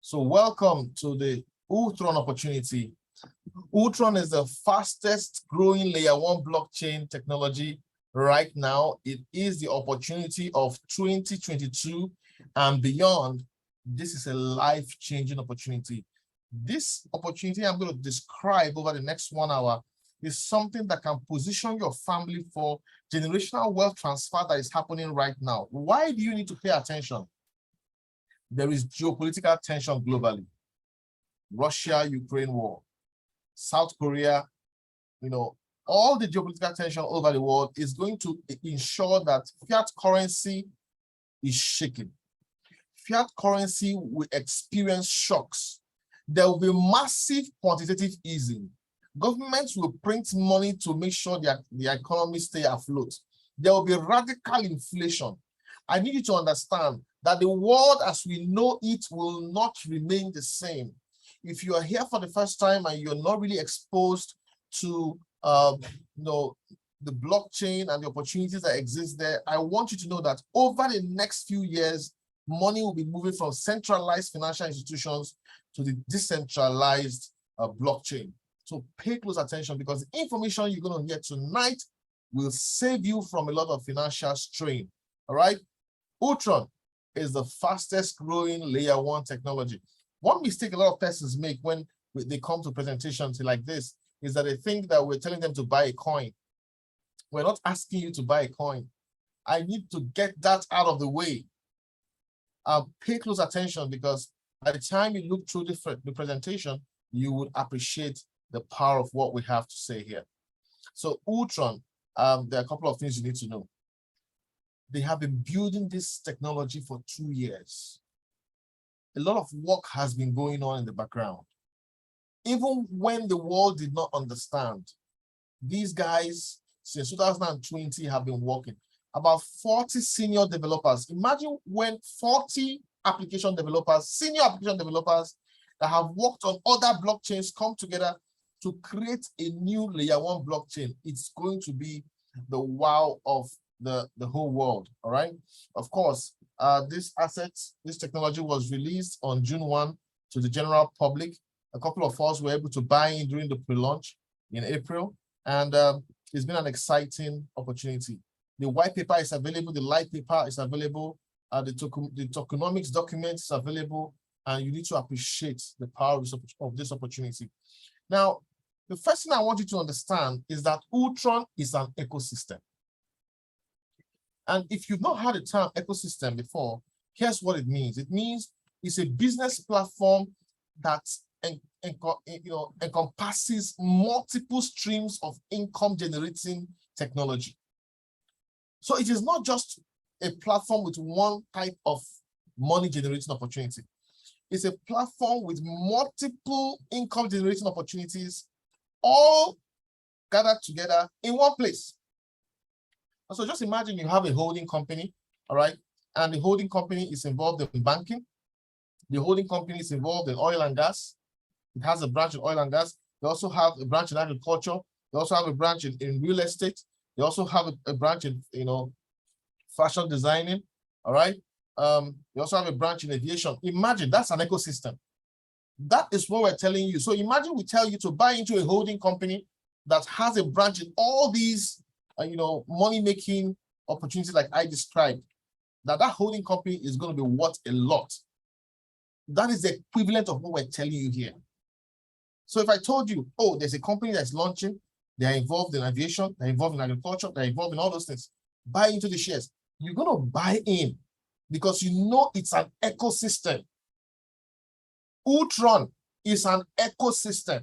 So welcome to the ULTRON opportunity. ULTRON is the fastest growing layer 1 blockchain technology right now. It is the opportunity of 2022 and beyond. This is a life-changing opportunity. This opportunity I'm going to describe over the next 1 hour is something that can position your family for generational wealth transfer that is happening right now. Why do you need to pay attention? There is geopolitical tension globally. Russia-Ukraine war, South Korea, all the geopolitical tension over the world is going to ensure that fiat currency is shaking. Fiat currency will experience shocks. There will be massive quantitative easing. Governments will print money to make sure that the economy stay afloat. There will be radical inflation. I need you to understand that the world as we know it will not remain the same. If you are here for the first time and you're not really exposed to the blockchain and the opportunities that exist there, I want you to know that over the next few years, money will be moving from centralized financial institutions to the decentralized blockchain. So pay close attention, because the information you're going to hear tonight will save you from a lot of financial strain. All right. ULTRON is the fastest growing layer 1 technology. One mistake a lot of persons make when they come to presentations like this is that they think that we're telling them to buy a coin. We're not asking you to buy a coin. I need to get that out of the way. Pay close attention, because by the time you look through the presentation, you would appreciate the power of what we have to say here. So ULTRON, there are a couple of things you need to know. They have been building this technology for 2 years. A lot of work has been going on in the background. Even when the world did not understand, these guys, since 2020, have been working. About 40 senior developers. Imagine when 40 application developers, senior application developers that have worked on other blockchains come together to create a new layer 1 blockchain. It's going to be the wow of the whole world. All right. Of course, this technology was released on June 1 to the general public. A couple of us were able to buy in during the pre-launch in April, and it's been an exciting opportunity. The white paper is available, the light paper is available, the tokenomics document is available, and you need to appreciate the power of this opportunity. Now, the first thing I want you to understand is that ULTRON is an ecosystem. And if you've not heard the term ecosystem before, here's what it means. It means it's a business platform that encompasses multiple streams of income generating technology. So it is not just a platform with one type of money generating opportunity. It's a platform with multiple income generating opportunities, all gathered together in one place. So just imagine you have a holding company, all right? And the holding company is involved in banking. The holding company is involved in oil and gas. It has a branch in oil and gas. They also have a branch in agriculture. They also have a branch in real estate. They also have a branch in, fashion designing, all right? They also have a branch in aviation. Imagine that's an ecosystem. That is what we're telling you. So imagine we tell you to buy into a holding company that has a branch in all these money-making opportunities like I described, that holding company is going to be worth a lot. That is the equivalent of what we're telling you here. So if I told you, oh, there's a company that's launching, they're involved in aviation, they're involved in agriculture, they're involved in all those things, buy into the shares. You're going to buy in because you know it's an ecosystem. ULTRON is an ecosystem.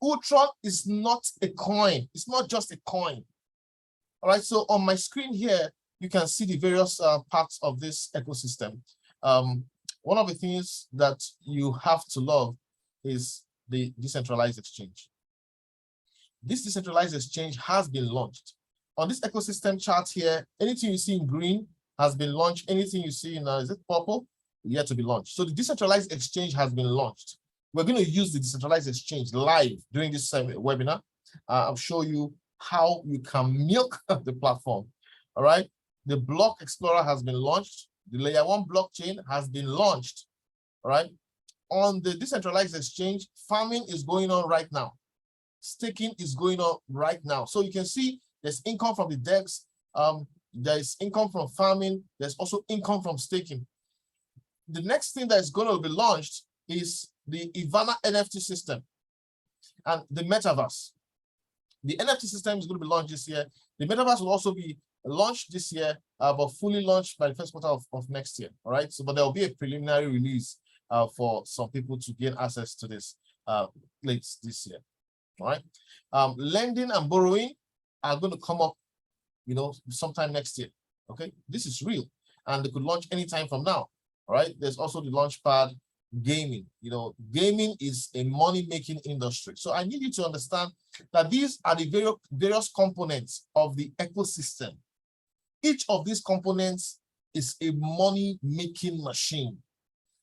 ULTRON is not a coin. It's not just a coin. All right, so on my screen here, you can see the various parts of this ecosystem. One of the things that you have to love is the decentralized exchange. This decentralized exchange has been launched. On this ecosystem chart here, anything you see in green has been launched. Anything you see in, is it purple? Yet to be launched. So the decentralized exchange has been launched. We're going to use the decentralized exchange live during this webinar. I'll show you how you can milk the platform. All right. The block explorer has been launched. The layer 1 blockchain has been launched. All right. On the decentralized exchange, farming is going on right now. Staking is going on right now. So you can see there's income from the DEX. There's income from farming. There's also income from staking. The next thing that is going to be launched is the Ivana NFT system and the metaverse. The NFT system is going to be launched this year. The metaverse will also be launched this year, but fully launched by the first quarter of next year. All right. So, but there will be a preliminary release for some people to gain access to this late this year. All right. Lending and borrowing are going to come up, sometime next year. Okay. This is real, and they could launch anytime from now. All right. There's also the launchpad gaming. Gaming is a money-making industry. So I need you to understand that these are the various components of the ecosystem. Each of these components is a money-making machine.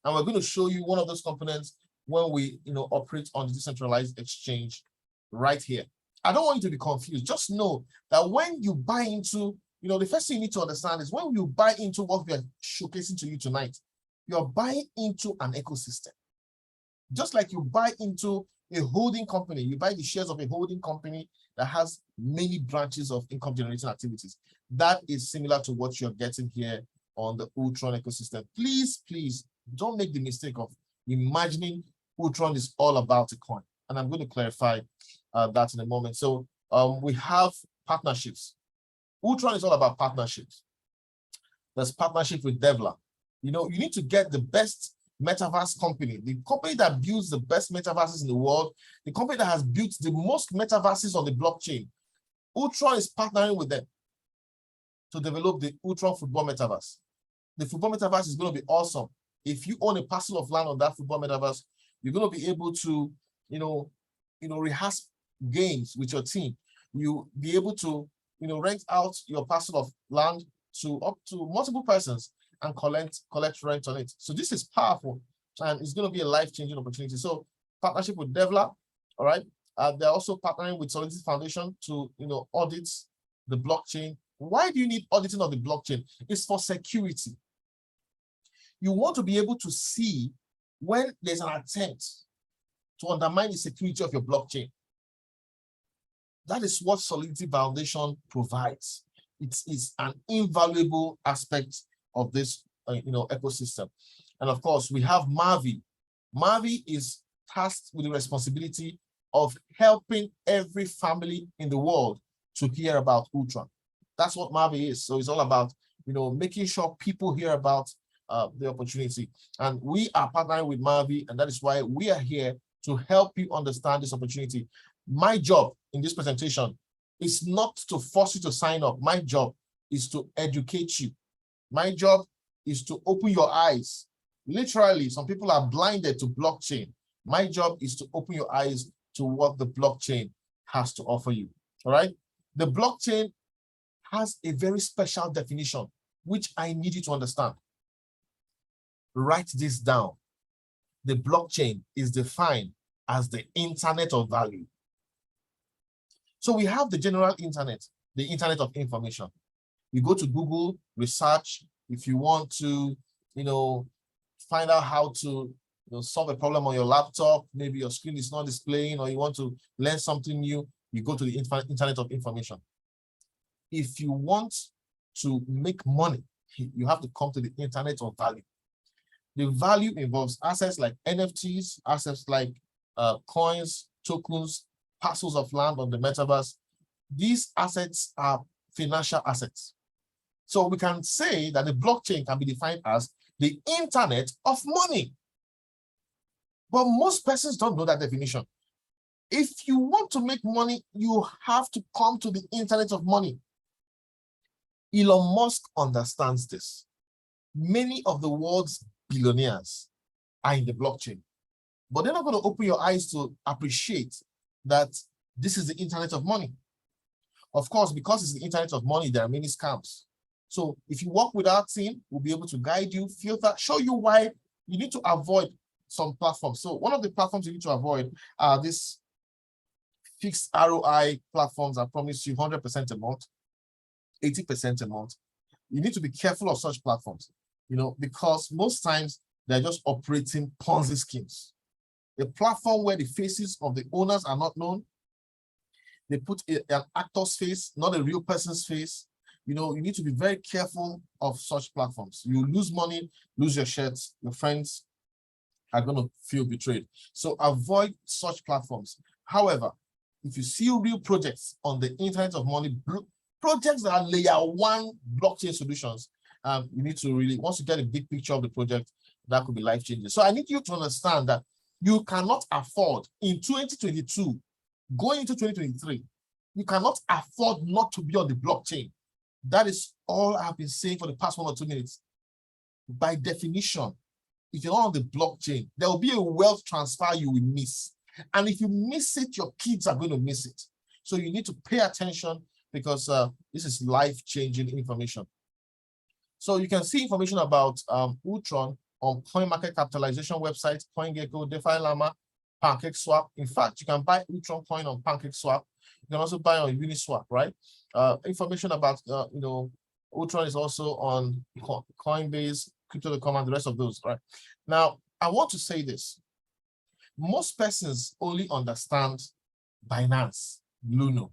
And we're going to show you one of those components when we operate on the decentralized exchange right here. I don't want you to be confused. Just know that when you buy into, the first thing you need to understand is when you buy into what we are showcasing to you tonight, you're buying into an ecosystem. Just like you buy into a holding company, you buy the shares of a holding company that has many branches of income generating activities. That is similar to what you're getting here on the ULTRON ecosystem. Please, please don't make the mistake of imagining ULTRON is all about a coin. And I'm going to clarify that in a moment. So we have partnerships. ULTRON is all about partnerships. There's partnership with Devla. You need to get the best metaverse company, the company that builds the best metaverses in the world, the company that has built the most metaverses on the blockchain. ULTRON is partnering with them to develop the ULTRON football metaverse. The football metaverse is going to be awesome. If you own a parcel of land on that football metaverse, you're going to be able to, rehearse games with your team. You'll be able to, rent out your parcel of land to up to multiple persons and collect rent on it. So this is powerful, and it's going to be a life-changing opportunity. So partnership with Devla, all right. They're also partnering with Solidity Foundation to audit the blockchain. Why do you need auditing of the blockchain? It's for security. You want to be able to see when there's an attempt to undermine the security of your blockchain. That is what Solidity Foundation provides. It is an invaluable aspect of this ecosystem. And of course, we have Mavi. Mavi is tasked with the responsibility of helping every family in the world to hear about ULTRON. That's what Mavi is. So it's all about making sure people hear about the opportunity. And we are partnering with Mavi, and that is why we are here to help you understand this opportunity. My job in this presentation is not to force you to sign up. My job is to educate you. My job is to open your eyes. Literally, some people are blinded to blockchain. My job is to open your eyes to what the blockchain has to offer you. All right. The blockchain has a very special definition, which I need you to understand. Write this down. The blockchain is defined as the internet of value. So we have the general internet, the internet of information. You go to Google, research. If you want to, find out how to solve a problem on your laptop, maybe your screen is not displaying, or you want to learn something new, you go to the internet of information. If you want to make money, you have to come to the internet of value. The value involves assets like NFTs, assets like coins, tokens, parcels of land on the metaverse. These assets are financial assets. So we can say that the blockchain can be defined as the internet of money. But most persons don't know that definition. If you want to make money, you have to come to the internet of money. Elon Musk understands this. Many of the world's billionaires are in the blockchain, but they're not going to open your eyes to appreciate that this is the internet of money. Of course, because it's the internet of money, there are many scams. So if you work with our team, we'll be able to guide you, filter, show you why you need to avoid some platforms. So one of the platforms you need to avoid are these fixed ROI platforms that promise you 100% a month, 80% a month. You need to be careful of such platforms, because most times They're just operating Ponzi schemes. A platform where the faces of the owners are not known. They put an actor's face, not a real person's face. You know, you need to be very careful of such platforms. You lose money, lose your shirts, your friends are going to feel betrayed. So avoid such platforms. However, if you see real projects on the Internet of Money, projects that are layer one blockchain solutions, you need to really, once you get a big picture of the project, that could be life-changing. So I need you to understand that you cannot afford in 2022, going into 2023, you cannot afford not to be on the blockchain. That is all I've been saying for the past 1 or 2 minutes. By definition, if you're not on the blockchain, there will be a wealth transfer you will miss. And if you miss it, your kids are going to miss it. So you need to pay attention because this is life-changing information. So you can see information about ULTRON on coin market capitalization website, CoinGecko, DeFi Llama, PancakeSwap. In fact, you can buy ULTRON coin on PancakeSwap. You can also buy on Uniswap, right? Information about ULTRON is also on Coinbase, Crypto.com, and the rest of those, right? Now, I want to say this. Most persons only understand Binance, Luno,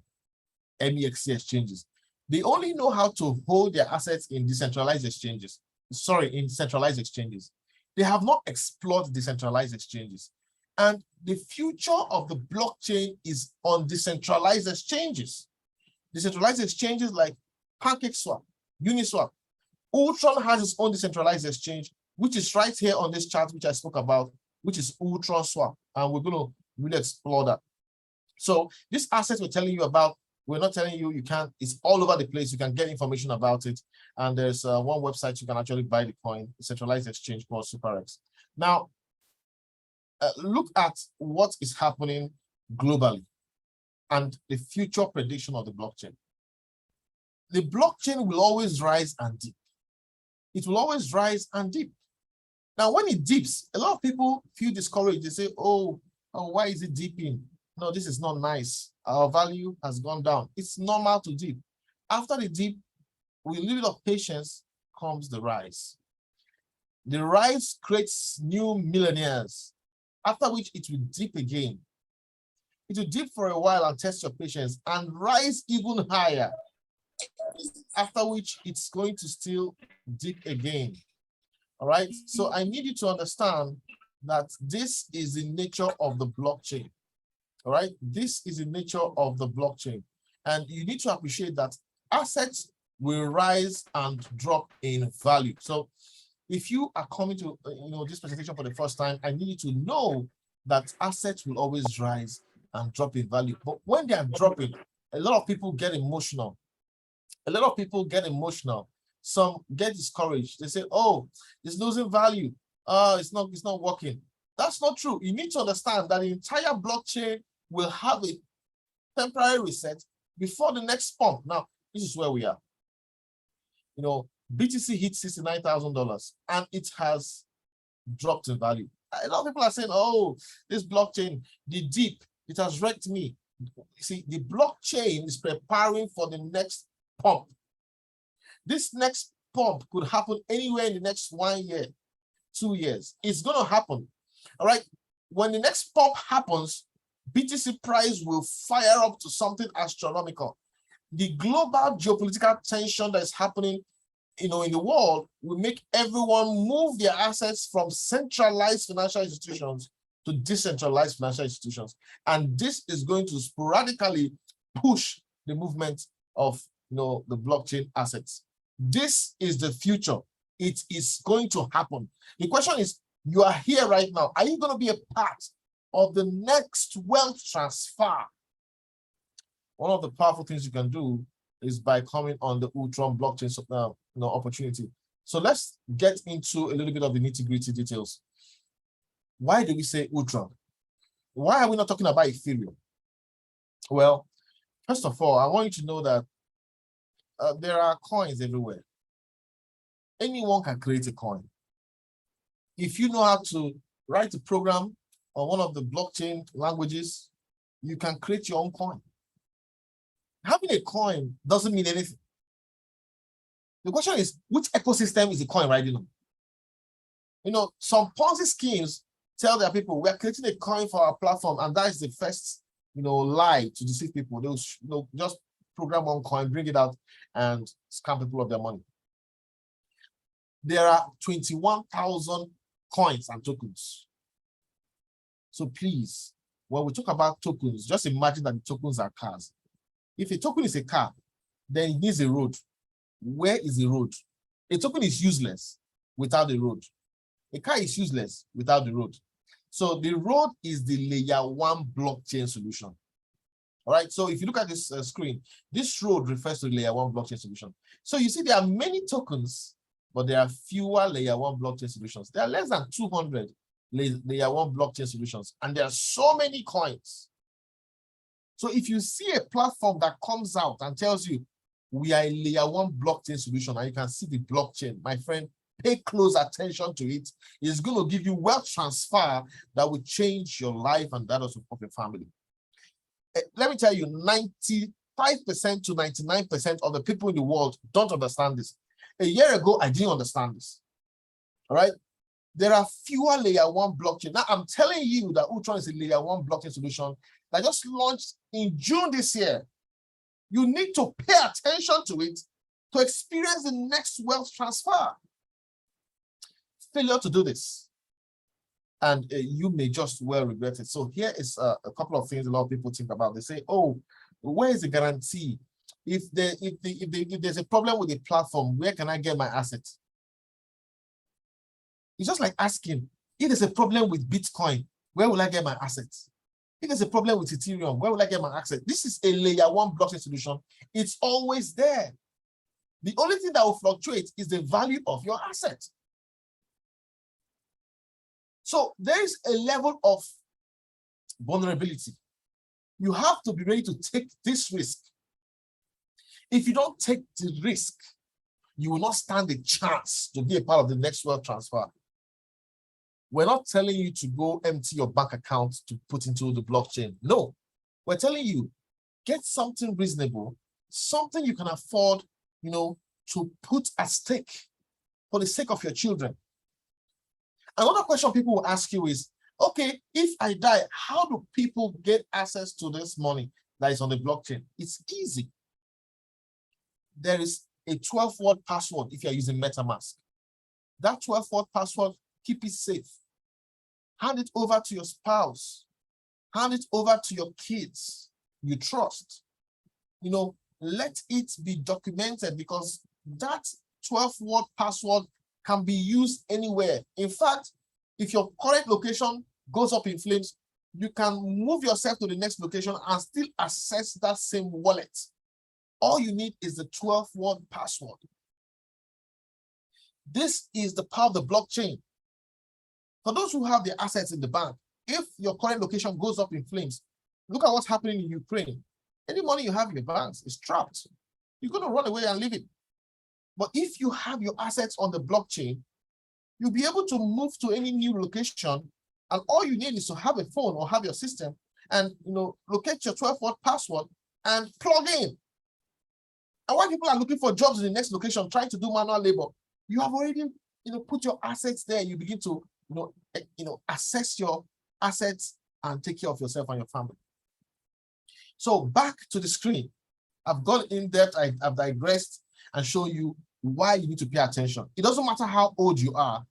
MEXC exchanges. They only know how to hold their assets in decentralized exchanges. Sorry, in centralized exchanges. They have not explored decentralized exchanges. And the future of the blockchain is on decentralized exchanges. Decentralized exchanges like PancakeSwap, Uniswap. ULTRON has its own decentralized exchange, which is right here on this chart, which I spoke about, which is ULTRON Swap. And we're going to really explore that. So this asset we're telling you about, we're not telling you you can't, it's all over the place. You can get information about it. And there's one website you can actually buy the coin, a centralized exchange called SuperX. Now, look at what is happening globally and the future prediction of the blockchain. The blockchain will always rise and dip. It will always rise and dip. Now, when it dips, a lot of people feel discouraged. They say, oh, why is it dipping? No, this is not nice. Our value has gone down. It's normal to dip. After the dip, with a little bit of patience comes the rise. The rise creates new millionaires, after which it will dip again. It will dip for a while and test your patience and rise even higher, after which it's going to still dip again. All right, so I need you to understand that this is the nature of the blockchain. All right, this is the nature of the blockchain. And you need to appreciate that assets will rise and drop in value. So if you are coming to this presentation for the first time, I need you to know that assets will always rise and drop in value. But when they are dropping, a lot of people get emotional. A lot of people get emotional. Some get discouraged. They say, oh, it's losing value. It's not working. That's not true. You need to understand that the entire blockchain will have a temporary reset before the next pump. Now, this is where we are. BTC hit $69,000 and it has dropped in value. A lot of people are saying, oh, this blockchain, the dip, it has wrecked me. See, the blockchain is preparing for the next pump. This next pump could happen anywhere in the next 1 year, 2 years. It's going to happen. All right. When the next pump happens, BTC price will fire up to something astronomical. The global geopolitical tension that is happening, in the world will make everyone move their assets from centralized financial institutions to decentralized financial institutions. And this is going to sporadically push the movement of the blockchain assets. This is the future. It is going to happen. The question is, you are here right now. Are you going to be a part of the next wealth transfer? One of the powerful things you can do is by coming on the ULTRON blockchain opportunity. So let's get into a little bit of the nitty-gritty details. Why do we say ULTRON? Why are we not talking about Ethereum? Well, first of all, I want you to know that there are coins everywhere. Anyone can create a coin. If you know how to write a program on one of the blockchain languages, you can create your own coin. Having a coin doesn't mean anything. The question is, which ecosystem is the coin riding on? You know, some Ponzi schemes tell their people, we're creating a coin for our platform, and that is the first, you know, lie to deceive people. They'll just program one coin, bring it out, and scam people of their money. There are 21,000 coins and tokens. So please, when we talk about tokens, just imagine that the tokens are cars. If a token is a car, then it needs a road. Where is the road? A token is useless without the road. A car is useless without the road. So the road is the layer 1 blockchain solution. All right. So if you look at this screen, this road refers to the layer 1 blockchain solution. So you see there are many tokens, but there are fewer layer 1 blockchain solutions. There are less than 200 layer 1 blockchain solutions, and there are so many coins. So if you see a platform that comes out and tells you we are a layer 1 blockchain solution, and you can see the blockchain, my friend, pay close attention to it. It's going to give you wealth transfer that will change your life and that of your family. Let me tell you, 95% to 99% of the people in the world don't understand this. A year ago, I didn't understand this. All right. There are fewer layer 1 blockchain. Now, I'm telling you that ULTRON is a layer 1 blockchain solution that just launched in June this year. You need to pay attention to it to experience the next wealth transfer. Failure to do this, and you may just well regret it. So here is a couple of things a lot of people think about. They say, oh, where is the guarantee? If there's a problem with the platform, where can I get my assets? It's just like asking, if there's a problem with Bitcoin, where will I get my assets? If there's a problem with Ethereum, where will I get my access? This is a layer 1 blockchain solution. It's always there. The only thing that will fluctuate is the value of your asset. So there is a level of vulnerability. You have to be ready to take this risk. If you don't take the risk, you will not stand a chance to be a part of the next wealth transfer. We're not telling you to go empty your bank account to put into the blockchain. No, we're telling you, get something reasonable, something you can afford, you know, to put at stake for the sake of your children. Another question people will ask you is, okay, if I die, how do people get access to this money that is on the blockchain? It's easy. There is a 12-word password if you're using MetaMask. That 12-word password, keep it safe. Hand it over to your spouse. Hand it over to your kids you trust. You know, let it be documented, because that 12-word password can be used anywhere. In fact, if your current location goes up in flames, you can move yourself to the next location and still access that same wallet. All you need is the 12-word password. This is the power of the blockchain. For those who have their assets in the bank, if your current location goes up in flames, look at what's happening in Ukraine. Any money you have in your banks is trapped. You're going to run away and leave it. But if you have your assets on the blockchain, you'll be able to move to any new location, and all you need is to have a phone or have your system and, you know, locate your 12-word password and plug in. And while people are looking for jobs in the next location, trying to do manual labor, you have already, you know, put your assets there. You begin to, assess your assets and take care of yourself and your family. So back to the screen. I've gone in depth. I've digressed and show you why you need to pay attention. It doesn't matter how old you are.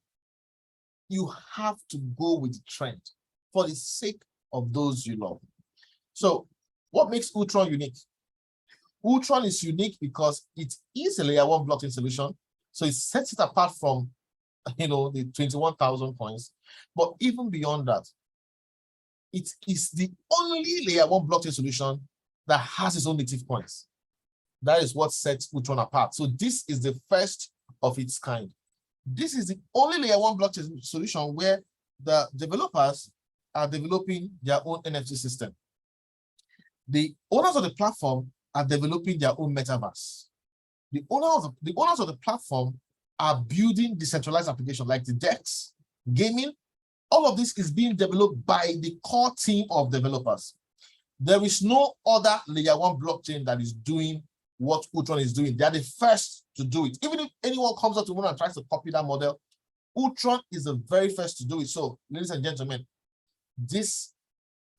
You have to go with the trend for the sake of those you love. So what makes ULTRON unique? ULTRON is unique because it is a layer 1 blockchain solution. So it sets it apart from, the 21,000 coins. But even beyond that, it is the only layer 1 blockchain solution that has its own native coins. That is what sets ULTRON apart. So this is the first of its kind. This is the only layer 1 blockchain solution where the developers are developing their own NFT system. The owners of the platform are developing their own metaverse. The owners of the platform are building decentralized applications like the DEX, gaming. All of this is being developed by the core team of developers. There is no other layer 1 blockchain that is doing what ULTRON is doing. They are the first to do it. Even if anyone comes up to one and tries to copy that model, ULTRON is the very first to do it. So, ladies and gentlemen, this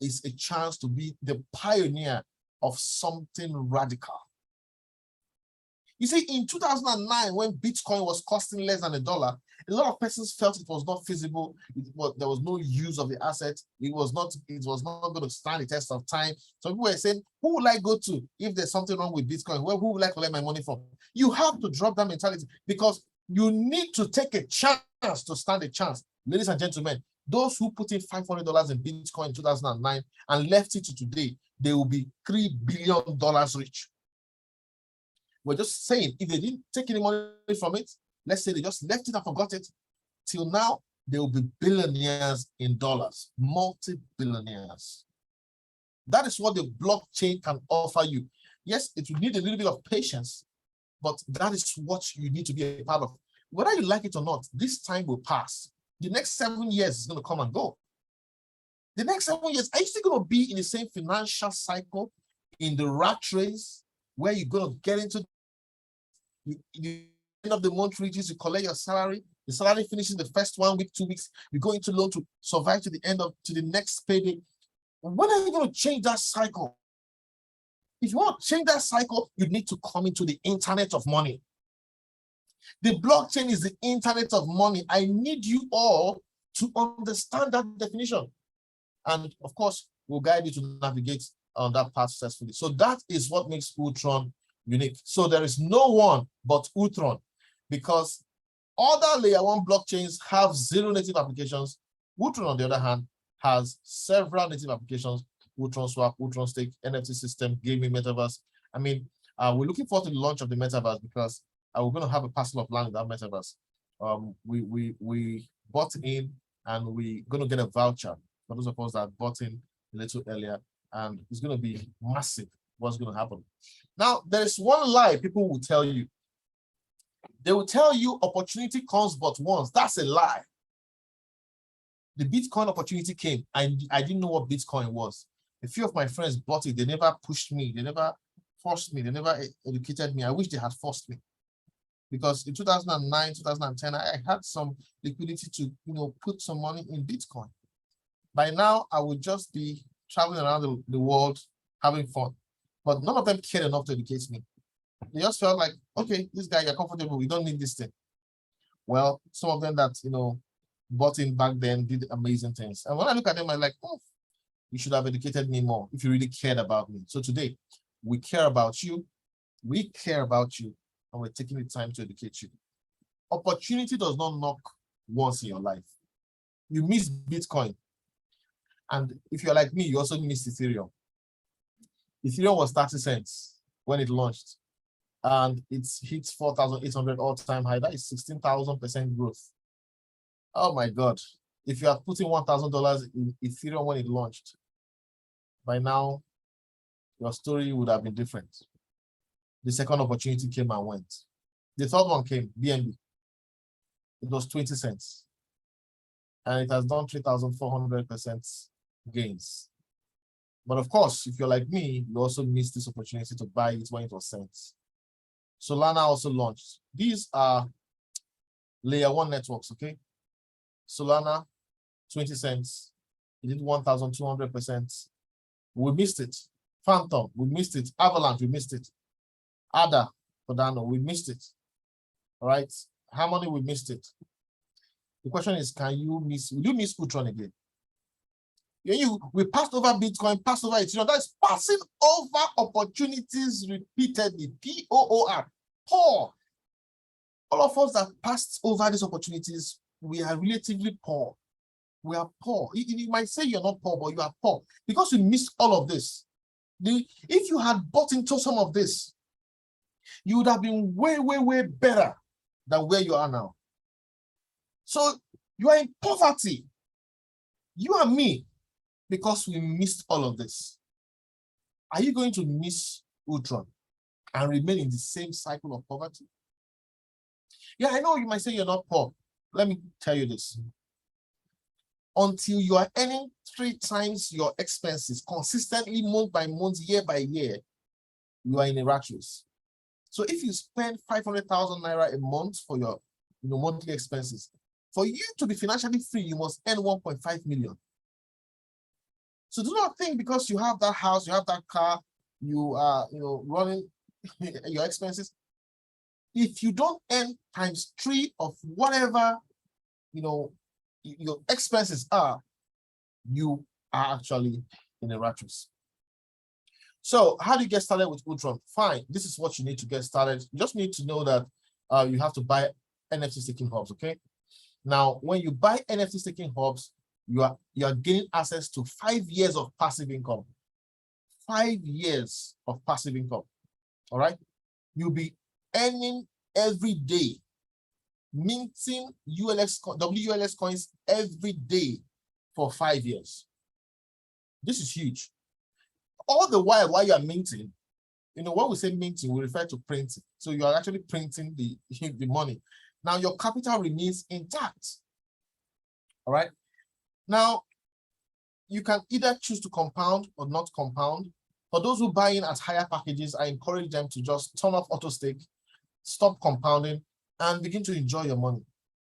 is a chance to be the pioneer of something radical. You see, in 2009, when Bitcoin was costing less than $1, a lot of persons felt it was not feasible. There was no use of the asset. It was not going to stand the test of time. So people were saying, who will I go to if there's something wrong with Bitcoin? Well, who will I collect my money from? You have to drop that mentality because you need to take a chance to stand a chance. Ladies and gentlemen, those who put in $500 in Bitcoin in 2009 and left it to today, they will be $3 billion rich. We're just saying, if they didn't take any money from it, let's say they just left it and forgot it, till now, they will be billionaires in dollars, multi-billionaires. That is what the blockchain can offer you. Yes, it will need a little bit of patience, but that is what you need to be a part of. Whether you like it or not, this time will pass. The next 7 years is going to come and go. The next 7 years, are you still going to be in the same financial cycle, in the rat race, where you're going to get into the end of the month reaches, you collect your salary, the salary finishes the first 1 week, 2 weeks, you go into loan to survive to the next payday. When are you going to change that cycle? If you want to change that cycle, you need to come into the internet of money. The blockchain is the internet of money. I need you all to understand that definition. And of course, we'll guide you to navigate on that path successfully. So that is what makes ULTRON unique. So there is no one but ULTRON, because other layer 1 blockchains have 0 native applications. ULTRON, on the other hand, has several native applications: ULTRON Swap, ULTRON Stake, NFT system, gaming, metaverse. I mean, we're looking forward to the launch of the metaverse because we're going to have a parcel of land in that metaverse. We bought in, and we're going to get a voucher for those of us that bought in a little earlier, and it's going to be massive. What's going to happen? Now, there is one lie people will tell you. They will tell you opportunity comes but once. That's a lie. The Bitcoin opportunity came, and I didn't know what Bitcoin was. A few of my friends bought it. They never pushed me. They never forced me. They never educated me. I wish they had forced me. Because in 2009, 2010, I had some liquidity to, put some money in Bitcoin. By now, I would just be traveling around the world having fun. But none of them cared enough to educate me. They just felt like, okay, this guy, you're comfortable. We don't need this thing. Well, some of them that, bought in back then did amazing things. And when I look at them, I'm like, oh, you should have educated me more if you really cared about me. So today, we care about you. We care about you. And we're taking the time to educate you. Opportunity does not knock once in your life. You miss Bitcoin. And if you're like me, you also missed Ethereum. Ethereum was 30 cents when it launched. And it's hit 4,800 all-time high. That is 16,000% growth. Oh my God. If you had put in $1,000 in Ethereum when it launched, by now, your story would have been different. The second opportunity came and went. The third one came, BNB. It was 20 cents. And it has done 3,400% gains. But of course, if you're like me, you also missed this opportunity to buy it when it was cents. Solana also launched. These are layer 1 networks, okay? Solana, 20 cents. It did 1,200%. We missed it. Phantom, we missed it. Avalanche, we missed it. ADA, Cardano, we missed it. All right? Harmony, we missed it. The question is, will you miss ULTRON again? We passed over Bitcoin, passed over Ethereum. That's passing over opportunities repeatedly. P-O-O-R. Poor. All of us that passed over these opportunities, we are relatively poor. We are poor. You might say you're not poor, but you are poor because you missed all of this. If you had bought into some of this, you would have been way, way, way better than where you are now. So you are in poverty. You and me, because we missed all of this. Are you going to miss ULTRON and remain in the same cycle of poverty? Yeah, I know you might say you're not poor. Let me tell you this. Until you are earning 3 times your expenses consistently, month by month, year by year, you are in a rat race. So if you spend 500,000 naira a month for your monthly expenses, For you to be financially free, you must earn 1.5 million. So do not think because you have that house, you have that car, you are, running your expenses. If you don't earn ×3 of whatever, your expenses are, you are actually in a rat race. So how do you get started with ULTRON? Fine, this is what you need to get started. You just need to know that you have to buy NFT staking hubs, okay? Now, when you buy NFT staking hubs, you are gaining access to 5 years of passive income. 5 years of passive income, all right? You'll be earning every day, minting WULS coins every day for 5 years. This is huge. All the while you are minting, when we say minting, we refer to printing. So you are actually printing the money. Now your capital remains intact. All right. Now you can either choose to compound or not compound. For those who buy in at higher packages, I encourage them to just turn off auto stake, stop compounding, and begin to enjoy your money.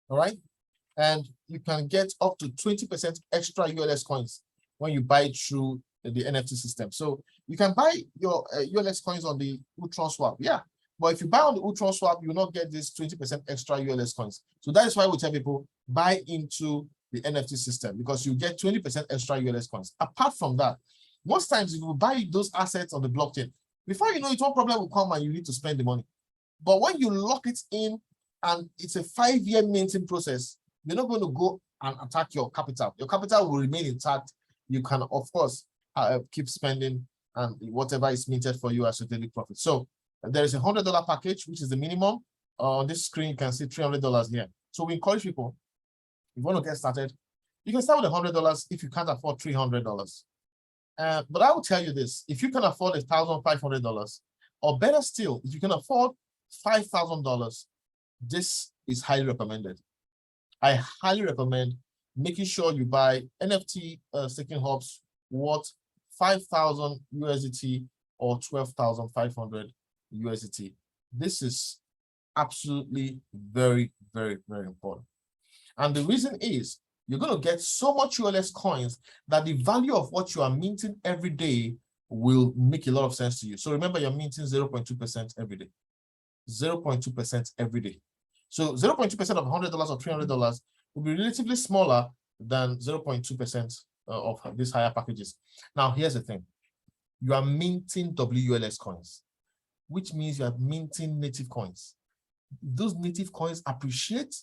All right. And you can get up to 20% extra ULS coins when you buy it through the NFT system. So you can buy your ULS coins on the ULTRON swap. Yeah. But if you buy on the ULTRON swap, you will not get this 20% extra ULS coins. So that is why we tell people buy into the NFT system, because you get 20% extra ULS coins. Apart from that, most times if you buy those assets on the blockchain, before you know it, one problem will come and you need to spend the money. But when you lock it in and it's a 5-year minting process, you're not going to go and attack your capital. Your capital will remain intact. You can, of course, keep spending and whatever is minted for you as your daily profit. So there is a $100 package, which is the minimum. On this screen, you can see $300 here. So we encourage people, if you want to get started, you can start with $100 if you can't afford $300. But I will tell you this, if you can afford $1,500, or better still, if you can afford $5,000, this is highly recommended. I highly recommend making sure you buy NFT staking hubs worth 5,000 USDT or 12,500 USDT. This is absolutely very, very, very important. And the reason is you're going to get so much ULS coins that the value of what you are minting every day will make a lot of sense to you. So remember, you're minting 0.2% every day. 0.2% every day. So 0.2% of $100 or $300 will be relatively smaller than 0.2% of these higher packages. Now, here's the thing. You are minting WULS coins, which means you are minting native coins. Those native coins appreciate,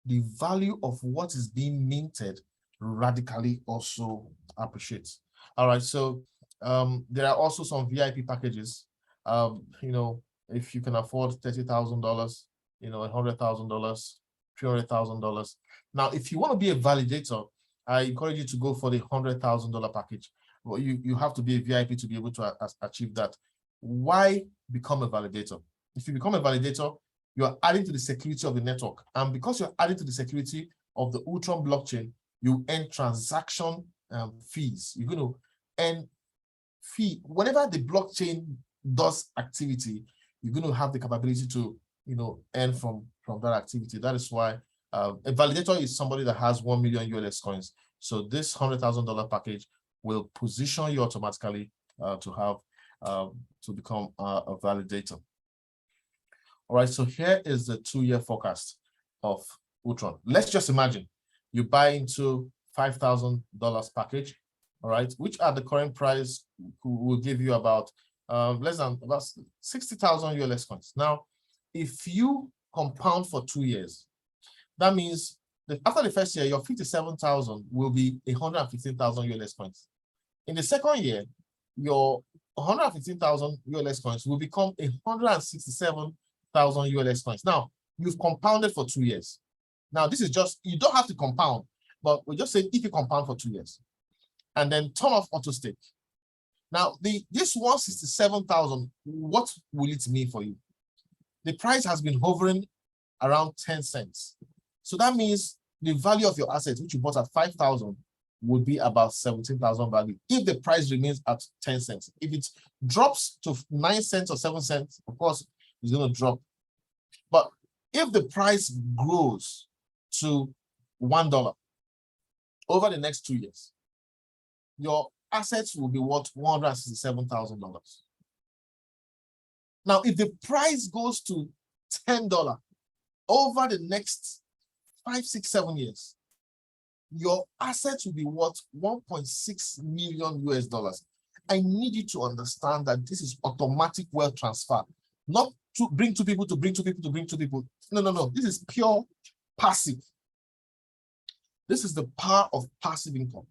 the value of what is being minted radically also appreciates. All right, so there are also some VIP packages. If you can afford $30,000, $100,000, $300,000. Now, if you want to be a validator, I encourage you to go for the $100,000 package. Well, you have to be a VIP to be able to achieve that. Why become a validator? If you become a validator, you are adding to the security of the network. And because you're adding to the security of the ULTRON blockchain, you earn transaction fees. You're going to earn fee. Whenever the blockchain does activity, you're going to have the capability to earn from that activity. That is why a validator is somebody that has 1 million ULS coins. So this $100,000 package will position you automatically to become a validator. All right, so here is the 2-year forecast of ULTRON. Let's just imagine you buy into $5,000 package, all right, which at the current price will give you about less than about 60,000 ULS coins. Now, if you compound for 2 years, that means that after the first year, your 57,000 will be 115,000 ULS coins. In the second year, your 115,000 ULS coins will become 167,000 ULS coins. Now, you've compounded for 2 years. Now, this is just, you don't have to compound, but we're just saying if you compound for 2 years and then turn off auto stake. Now, this 167,000, what will it mean for you? The price has been hovering around 10 cents. So that means the value of your assets, which you bought at 5,000, would be about 17,000 value if the price remains at 10 cents. If it drops to 9 cents or 7 cents, of course, it's going to drop. But if the price grows to $1 over the next 2 years, your assets will be worth $167,000. Now, if the price goes to $10 over the next 5, 6, 7 years, your assets will be worth 1.6 million US dollars. I need you to understand that this is automatic wealth transfer, not to bring two people to bring two people to bring two people. No. This is pure passive. This is the power of passive income.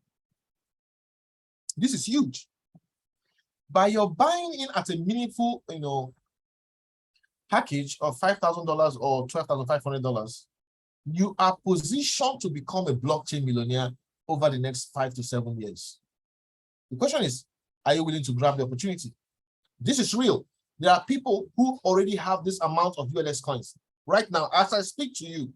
This is huge. By your buying in at a meaningful, package of $5,000 or $12,500, you are positioned to become a blockchain millionaire over the next 5 to 7 years. The question is, are you willing to grab the opportunity? This is real. There are people who already have this amount of ULS coins right now as I speak to you.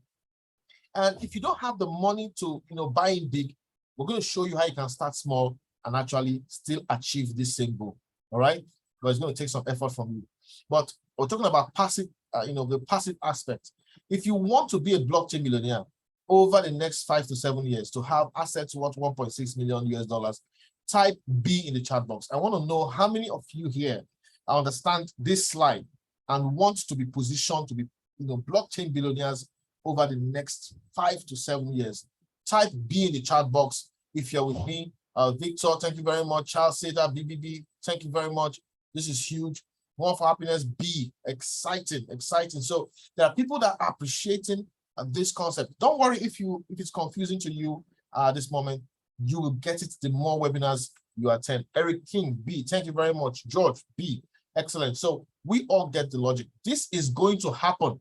And if you don't have the money to buy in big, we're going to show you how you can start small and actually still achieve this same goal. All right? But it's going to take some effort from you. But we're talking about passive, the passive aspect. If you want to be a blockchain millionaire over the next 5 to 7 years to have assets worth 1.6 million US dollars, type B in the chat box. I want to know how many of you here understand this slide and want to be positioned to be blockchain billionaires over the next 5 to 7 years. Type B in the chat box if you're with me. Victor, thank you very much. Charles Seda, BBB, thank you very much. This is huge. One for happiness, B, exciting. So there are people that are appreciating this concept. Don't worry if it's confusing to you at this moment. You will get it the more webinars you attend. Eric King, B, thank you very much. George, B, excellent. So we all get the logic. This is going to happen.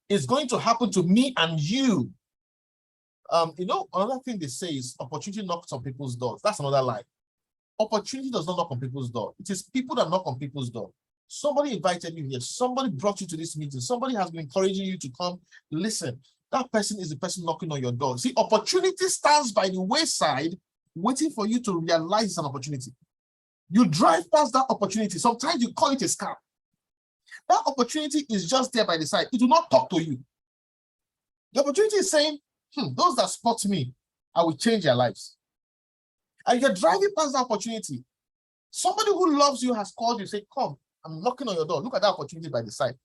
It's going to happen to me and you. Another thing they say is opportunity knocks on people's doors. That's another lie. Opportunity does not knock on people's door. It is people that knock on people's door. Somebody invited you here. Somebody brought you to this meeting. Somebody has been encouraging you to come. Listen, that person is the person knocking on your door. See, opportunity stands by the wayside, waiting for you to realize it's an opportunity. You drive past that opportunity. Sometimes you call it a scam. That opportunity is just there by the side. It will not talk to you. The opportunity is saying, those that spot me, I will change their lives. And you're driving past that opportunity. Somebody who loves you has called you, say, come, I'm knocking on your door. Look at that opportunity by the side.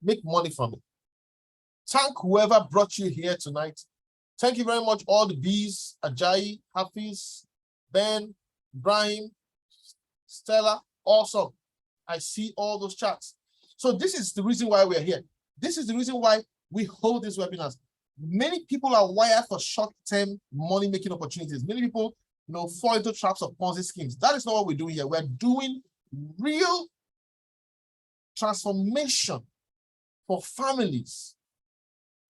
Make money from it. Thank whoever brought you here tonight. Thank you very much, all the Bs, Ajayi, Hafiz, Ben, Ibrahim, Stella. Awesome. I see all those chats. So this is the reason why we're here. This is the reason why we hold these webinars. Many people are wired for short-term money-making opportunities. Many people fall into traps of Ponzi schemes. That is not what we're doing here. We're doing real transformation for families.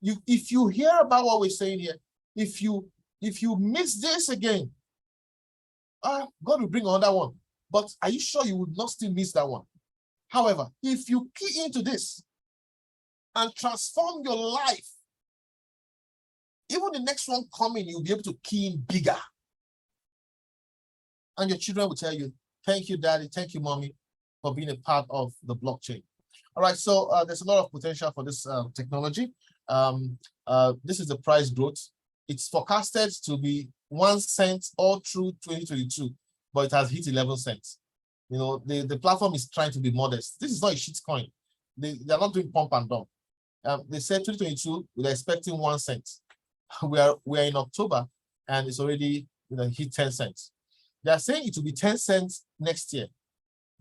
If you hear about what we're saying here, if you miss this again, God will bring another one. But are you sure you would not still miss that one? However, if you key into this and transform your life, even the next one coming, you'll be able to key in bigger. And your children will tell you, thank you, Daddy, thank you, Mommy, for being a part of the blockchain. All right, so there's a lot of potential for this technology. This is the price growth. It's forecasted to be 1 cent all through 2022, but it has hit 11 cents. The platform is trying to be modest. This is not a shit coin. They're not doing pump and dump. They said 2022, we're expecting 1 cent. We are in October, and it's already hit 10 cents. They are saying it will be 10 cents next year,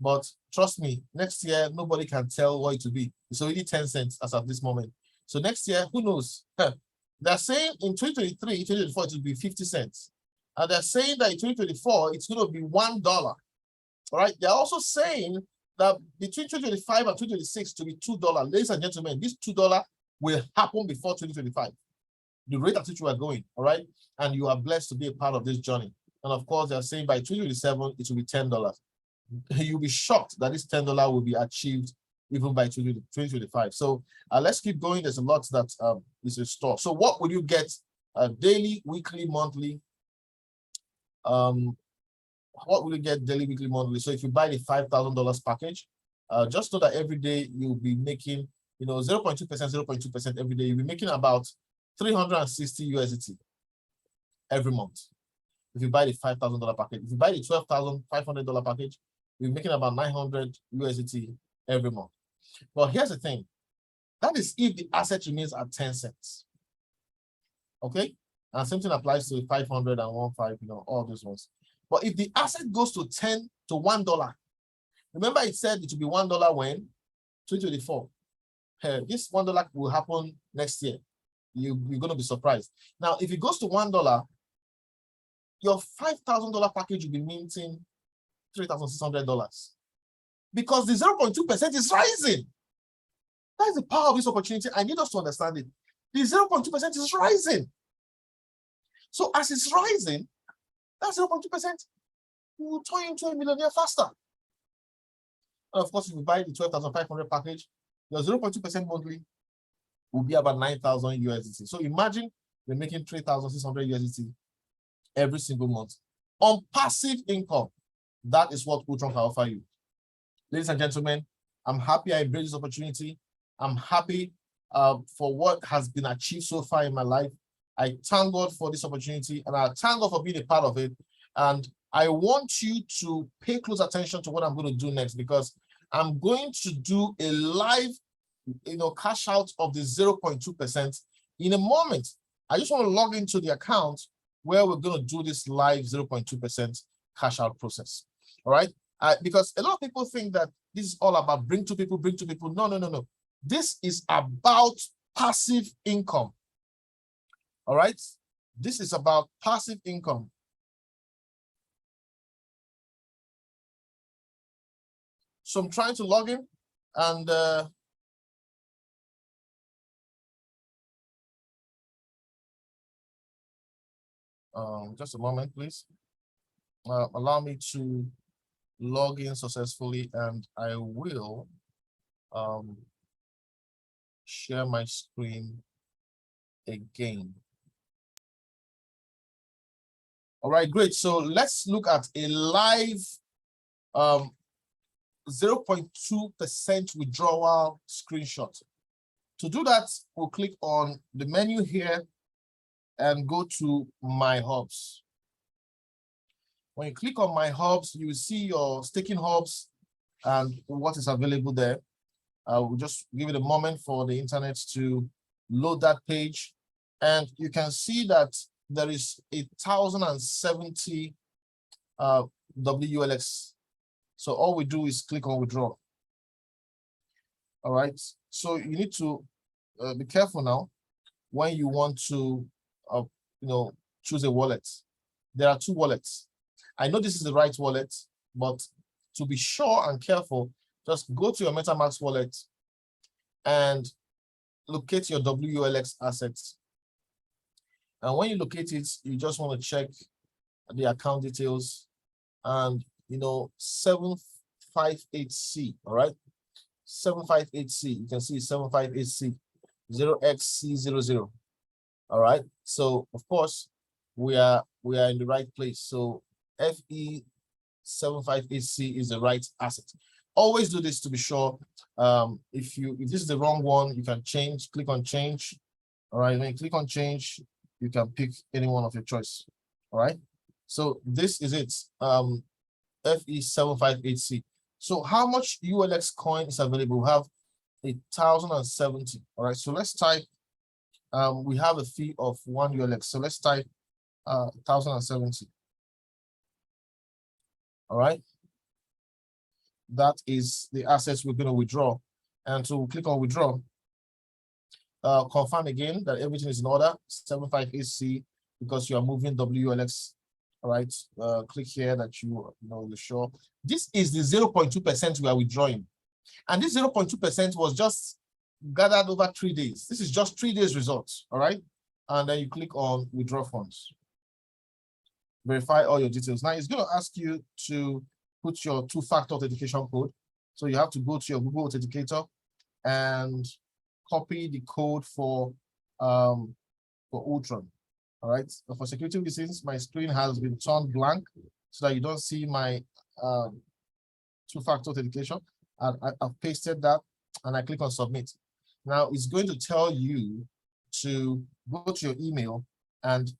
but trust me, next year nobody can tell what it will be. It's already 10 cents as of this moment. So next year, who knows? They're saying in 2023, 2024 it will be 50 cents, and they're saying that in 2024 it's going to be $1. All right. They're also saying that between 2025 and 2026 to be $2. Ladies and gentlemen, this $2 will happen before 2025. The rate at which we are going, all right? And you are blessed to be a part of this journey. And of course, they're saying by 2027, it will be $10. You'll be shocked that this $10 will be achieved even by 2025. So let's keep going. There's a lot that is in store. So what will you get daily, weekly, monthly? What will you get daily, weekly, monthly? So if you buy the $5,000 package, just know that every day you'll be making 0.2%, 0.2% every day. You'll be making about 360 USDT every month. If you buy the $5,000 package, if you buy the $12,500 package, you're making about 900 USDT every month. But here's the thing. That is if the asset remains at 10 cents. Okay? And same thing applies to 500 and 15, all those ones. But if the asset goes to $1, remember it said it will be $1 when? 2024. This $1 will happen next year. You're going to be surprised. Now, if it goes to $1, your $5,000 package will be minting $3,600 because the 0.2% is rising. That is the power of this opportunity. I need us to understand it. The 0.2% is rising. So as it's rising, that 0.2% will turn into a millionaire faster. And of course, if you buy the 12,500 package, your 0.2% monthly will be about 9,000 USDT. So imagine you're making 3,600 USDT every single month on passive income. That is what ULTRON can offer you. Ladies and gentlemen, I'm happy I embraced this opportunity. I'm happy for what has been achieved so far in my life. I thank God for this opportunity and I thank God for being a part of it. And I want you to pay close attention to what I'm going to do next, because I'm going to do a live, cash out of the 0.2% in a moment. I just want to log into the account where we're going to do this live 0.2% cash out process. All right. Because a lot of people think that this is all about bring to people. No. This is about passive income. All right. This is about passive income. So I'm trying to log in and just a moment, please. Allow me to log in successfully and I will share my screen again. All right, great. So let's look at a live 0.2% withdrawal screenshot. To do that, we'll click on the menu here and go to My Hubs. When you click on My Hubs, you will see your staking hubs and what is available there. We'll just give it a moment for the internet to load that page. And you can see that there is 1,070 WLX. So all we do is click on withdraw. All right. So you need to be careful now when you want to, choose a wallet. There are two wallets. I know this is the right wallet, but to be sure and careful, just go to your MetaMask wallet and locate your WLX assets. And when you locate it, you just want to check the account details and 758C, all right? 758C, you can see 758C, 0xC00. All right. So of course, we are in the right place. So FE758C is the right asset. Always do this to be sure. If this is the wrong one, you can change, click on change. All right. When you click on change, you can pick any one of your choice. All right. So this is it. FE758C. So how much ULX coin is available? We have 1,070. All right. So let's type. We have a fee of 1 ULX. So let's type 1,070. All right. That is the assets we're going to withdraw. And so we'll click on withdraw. Confirm again that everything is in order. 758C because you are moving WLX. All right. Click here that you're sure. This is the 0.2% we are withdrawing. And this 0.2% was just gathered over 3 days. This is just 3 days results. All right. And then you click on withdraw funds. Verify all your details. Now it's going to ask you to put your two-factor authentication code. So you have to go to your Google Authenticator and copy the code for ULTRON. All right. But for security reasons, my screen has been turned blank so that you don't see my two-factor authentication. And I've pasted that and I click on submit. Now it's going to tell you to go to your email and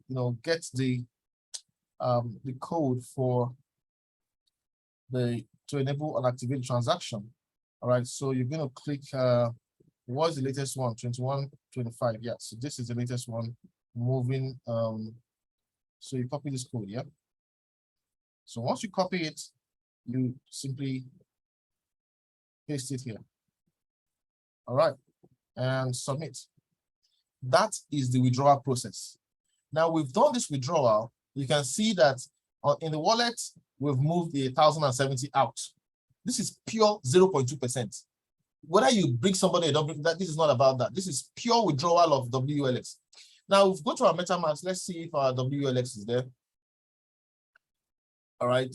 get the code for to enable an activate transaction. All right, so you're going to click what's the latest one? 2125. Yeah, so this is the latest one. Moving so you copy this code. Yeah, so once you copy it, you simply paste it here. All right, and submit. That is the withdrawal process. Now we've done this withdrawal. You can see that in the wallet, we've moved the 1,070 out. This is pure 0.2%. Whether you bring somebody or don't bring that, this is not about that. This is pure withdrawal of WLX. Now we've go to our MetaMask. Let's see if our WLX is there. All right.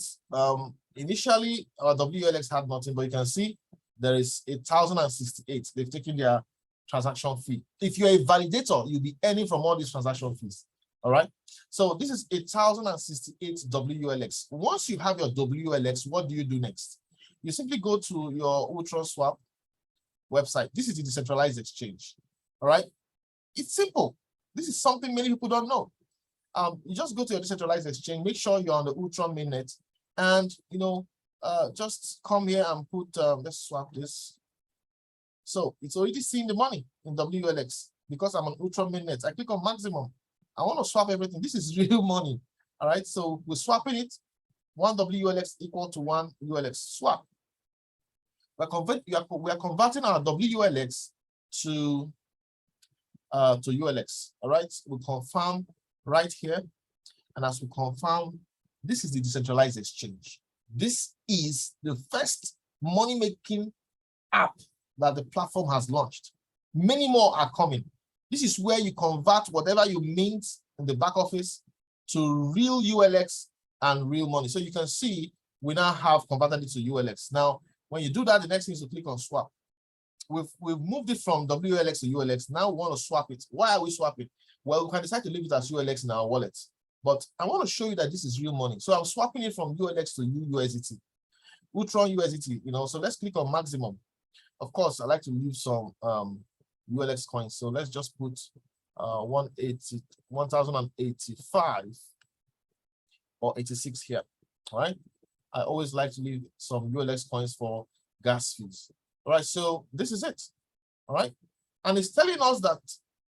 Initially, our WLX had nothing, but you can see there is 1,068. They've taken their transaction fee. If you're a validator, you'll be earning from all these transaction fees. All right. So this is 1,068 WLX. Once you have your WLX, what do you do next? You simply go to your ULTRON swap website. This is the decentralized exchange. All right. It's simple. This is something many people don't know. You just go to your decentralized exchange, make sure you're on the ULTRON mainnet, and just come here and put let's swap this. So it's already seeing the money in WLX because I'm on ULTRON mainnet. I click on maximum. I want to swap everything. This is real money. All right. So we're swapping it. 1 WLX equal to 1 ULX swap. We are converting our WLX to ULX. All right. We confirm right here. And as we confirm, this is the decentralized exchange. This is the first money-making app that the platform has launched. Many more are coming. This is where you convert whatever you mint in the back office to real ULX and real money. So you can see we now have converted it to ULX. Now, when you do that, the next thing is to click on swap. We've moved it from WLX to ULX. Now we want to swap it. Why are we swapping? Well, we can decide to leave it as ULX in our wallet. But I want to show you that this is real money. So I'm swapping it from ULX to USDT. ULTRON USDT, so let's click on maximum. Of course, I like to leave some ULX coins. So let's just put 1,085 or 86 here. All right. I always like to leave some ULX coins for gas fees. All right. So this is it. All right. And it's telling us that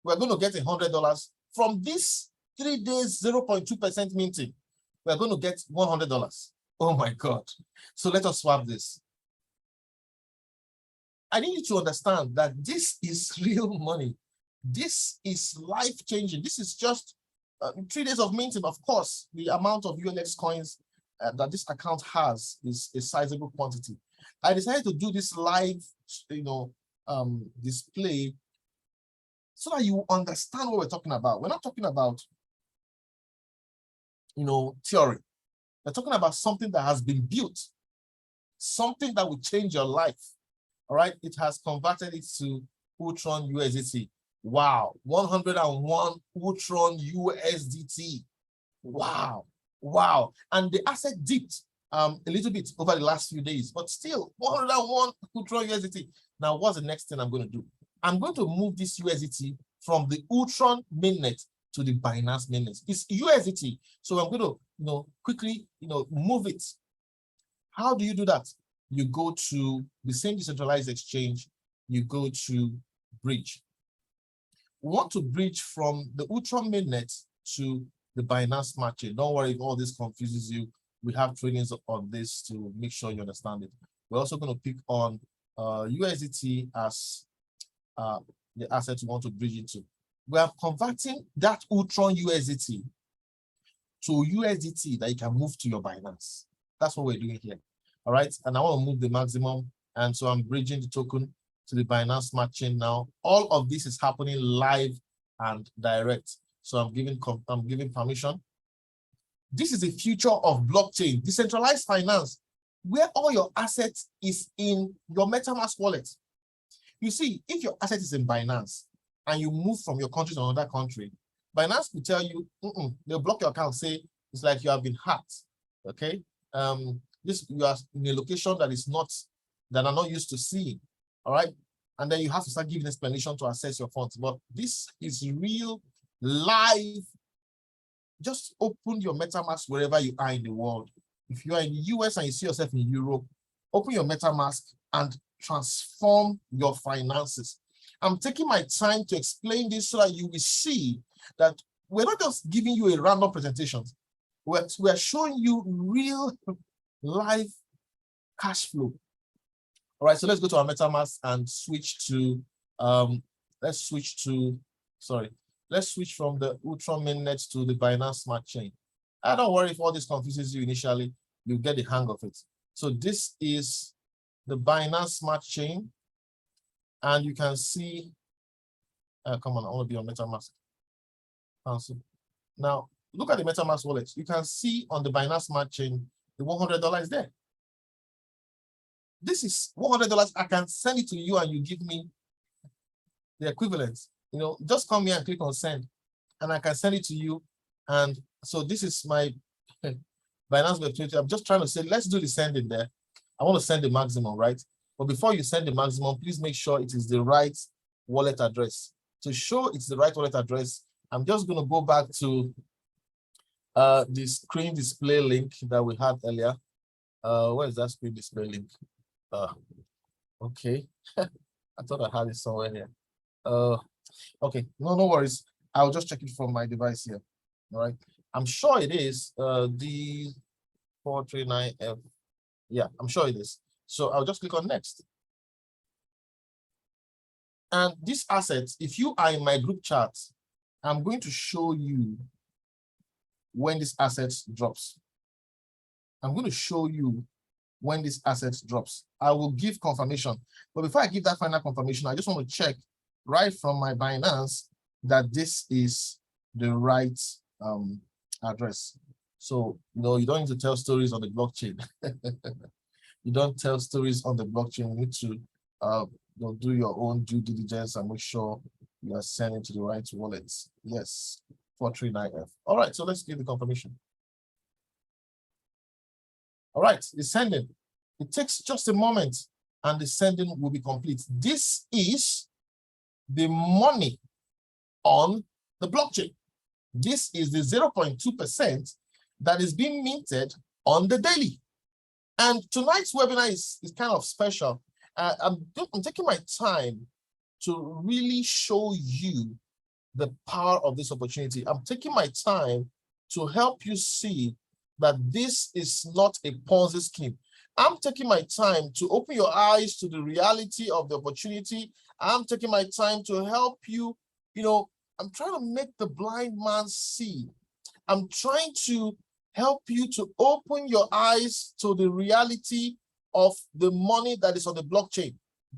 we're going to get $100 from this 3 days, 0.2% minting. We're going to get $100. Oh my God. So let us swap this. I need you to understand that this is real money. This is life-changing. This is just 3 days of minting. Of course, the amount of ULX coins that this account has is a sizable quantity. I decided to do this live, display so that you understand what we're talking about. We're not talking about, theory. We're talking about something that has been built, something that will change your life. All right, it has converted it to ULTRON USDT. Wow, 101 ULTRON USDT. Wow, wow. And the asset dipped a little bit over the last few days, but still 101 ULTRON USDT. Now, what's the next thing I'm going to do? I'm going to move this USDT from the ULTRON mainnet to the Binance mainnet. It's USDT, so I'm going to, quickly, move it. How do you do that? You go to the same decentralized exchange, you go to bridge. We want to bridge from the ULTRON mainnet to the Binance Smart Chain. Don't worry if all this confuses you. We have trainings on this to make sure you understand it. We're also going to pick on USDT as the asset we want to bridge into. We are converting that ULTRON USDT to USDT that you can move to your Binance. That's what we're doing here. All right, and I want to move the maximum, and so I'm bridging the token to the Binance Smart Chain now. All of this is happening live and direct. So I'm giving permission. This is the future of blockchain, decentralized finance, where all your assets is in your MetaMask wallet. You see, if your asset is in Binance and you move from your country to another country, Binance will tell you, they'll block your account, say it's like you have been hacked. Okay. You are in a location that are not used to seeing. All right. and then you have to start giving explanation to access your funds. But this is real, live. Just open your MetaMask wherever you are in the world. If you are in the US and you see yourself in Europe, open your MetaMask and transform your finances. I'm taking my time to explain this so that you will see that we're not just giving you a random presentation. We're showing you real live cash flow. All right, so let's go to our MetaMask and switch to, let's switch from the ULTRON mainnet to the Binance Smart Chain. Don't worry if all this confuses you initially, you'll get the hang of it. So this is the Binance Smart Chain, and you can see, come on, I want to be on MetaMask. Now, look at the MetaMask wallet. You can see on the Binance Smart Chain, the $100 is there. This is $100. I can send it to you and you give me the equivalent. You know, just come here and click on send, and I can send it to you. And so this is my Binance Web20. I'm just trying to say, let's do the sending there. I want to send the maximum, right? But before you send the maximum, please make sure it is the right wallet address. To show it's the right wallet address, I'm just going to go back to the screen display link that we had earlier. Where is that screen display link? Okay. I thought I had it somewhere here. Okay, no worries. I'll just check it from my device here. All right. I'm sure it is the 439F. Yeah, I'm sure it is. So I'll just click on next. And this asset, if you are in my group chat, I'm going to show you when this asset drops. I'm going to show you when this asset drops. I will give confirmation. But before I give that final confirmation, I just want to check right from my Binance that this is the right address. So, you know, you don't need to tell stories on the blockchain. You don't tell stories on the blockchain. You need to do your own due diligence and make sure you are sending to the right wallets. Yes, 439F. All right, so let's give the confirmation. All right, it's sending. It takes just a moment and the sending will be complete. This is the money on the blockchain. This is the 0.2% that is being minted on the daily. And tonight's webinar is kind of special. I'm taking my time to really show you the power of this opportunity. I'm taking my time to help you see that this is not a Ponzi scheme. I'm taking my time to open your eyes to the reality of the opportunity. I'm taking my time to help you, I'm trying to make the blind man see. I'm trying to help you to open your eyes to the reality of the money that is on the blockchain.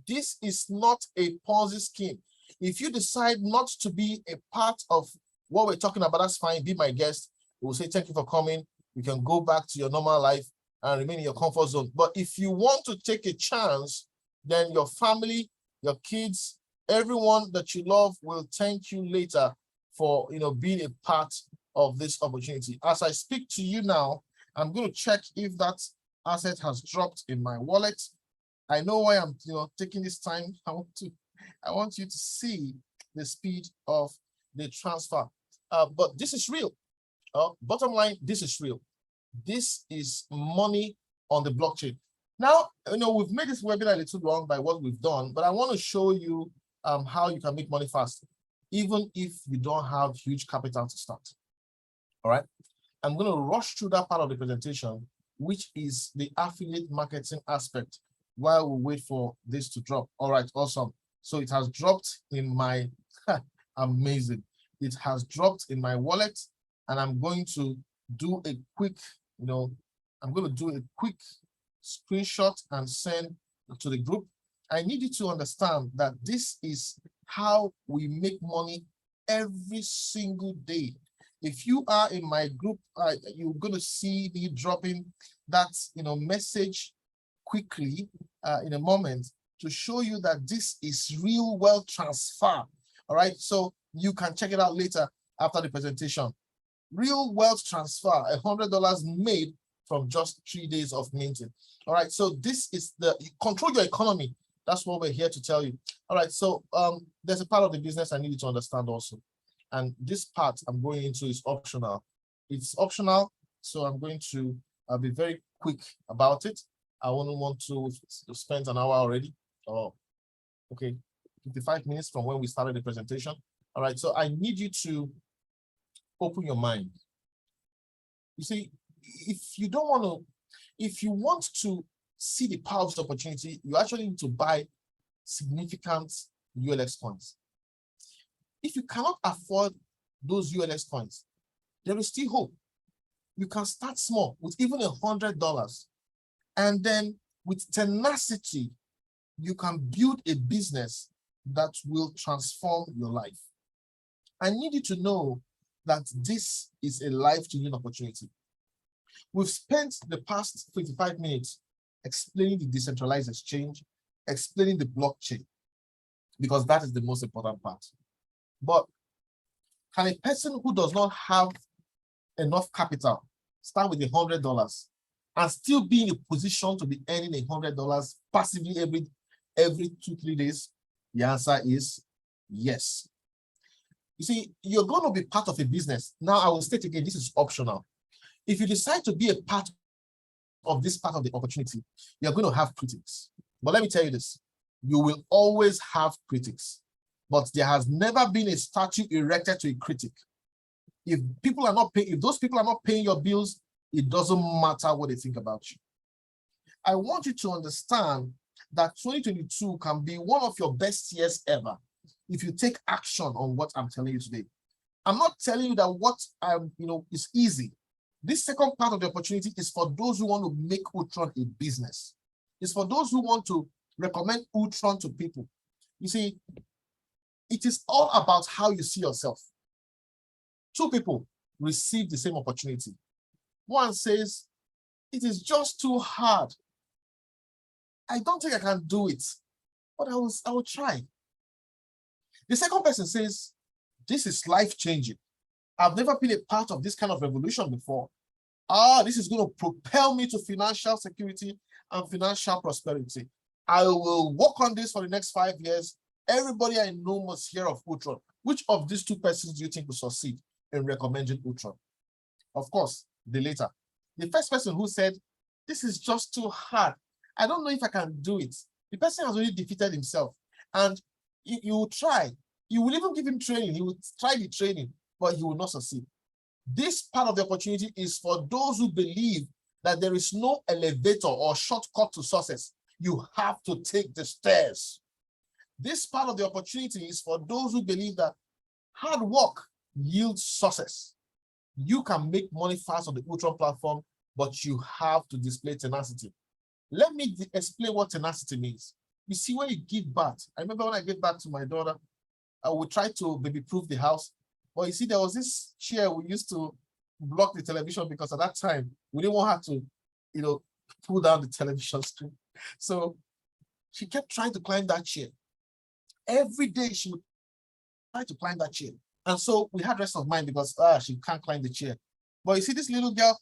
This is not a Ponzi scheme. If you decide not to be a part of what we're talking about, that's fine, be my guest. We'll say thank you for coming. You can go back to your normal life and remain in your comfort zone. But if you want to take a chance, then your family, your kids, everyone that you love will thank you later for being a part of this opportunity. As I speak to you now, I'm going to check if that asset has dropped in my wallet. I know why I'm taking this time. I want you to see the speed of the transfer. But this is real. Bottom line, this is real. This is money on the blockchain. Now, we've made this webinar a little long by what we've done, but I want to show you how you can make money fast, even if you don't have huge capital to start. All right. I'm going to rush through that part of the presentation, which is the affiliate marketing aspect, while we wait for this to drop. All right, awesome. So it has dropped in my, amazing. It has dropped in my wallet, and I'm going to do a quick, I'm going to do a quick screenshot and send to the group. I need you to understand that this is how we make money every single day. If you are in my group, you're going to see me dropping that message quickly in a moment to show you that this is real wealth transfer. All right, so you can check it out later after the presentation. Real wealth transfer, $100 made from just 3 days of minting. All right, so this is the control your economy. That's what we're here to tell you. All right, so there's a part of the business I need you to understand also. And this part I'm going into is optional. It's optional, so I'm going to be very quick about it. I wouldn't want to spend an hour already. Oh, okay, 55 minutes from when we started the presentation. All right, so I need you to open your mind. You see, if you want to see the power of this opportunity, you actually need to buy significant ULX coins. If you cannot afford those ULX coins, there is still hope. You can start small with even $100, and then with tenacity, you can build a business that will transform your life. I need you to know that this is a life-changing opportunity. We've spent the past 55 minutes explaining the decentralized exchange, explaining the blockchain, because that is the most important part. But can a person who does not have enough capital start with $100 and still be in a position to be earning $100 passively every 2-3 days? The answer is yes. You see, you're going to be part of a business. Now, I will state again, this is optional. If you decide to be a part of this part of the opportunity, you're going to have critics. But let me tell you this, you will always have critics. But there has never been a statue erected to a critic. If those people are not paying your bills, it doesn't matter what they think about you. I want you to understand that 2022 can be one of your best years ever if you take action on what I'm telling you today. I'm not telling you that what is easy. This second part of the opportunity is for those who want to make ULTRON a business. It's for those who want to recommend ULTRON to people. You see, it is all about how you see yourself. Two people receive the same opportunity. One says, it is just too hard. I don't think I can do it, but I will try. The second person says, this is life-changing. I've never been a part of this kind of revolution before. This is going to propel me to financial security and financial prosperity. I will work on this for the next 5 years. Everybody I know must hear of ULTRON. Which of these two persons do you think will succeed in recommending ULTRON? Of course, the latter. The first person who said, this is just too hard. I don't know if I can do it. The person has already defeated himself. And you will try. You will even give him training. He will try the training, but he will not succeed. This part of the opportunity is for those who believe that there is no elevator or shortcut to success. You have to take the stairs. This part of the opportunity is for those who believe that hard work yields success. You can make money fast on the ULTRON platform, but you have to display tenacity. Let me explain what tenacity means. You see, when you give birth, I remember when I gave birth to my daughter, I would try to baby-proof the house. But you see, there was this chair we used to block the television because at that time, we didn't want her to, pull down the television screen. So she kept trying to climb that chair. Every day she would try to climb that chair. And so we had rest of mind because she can't climb the chair. But you see, this little girl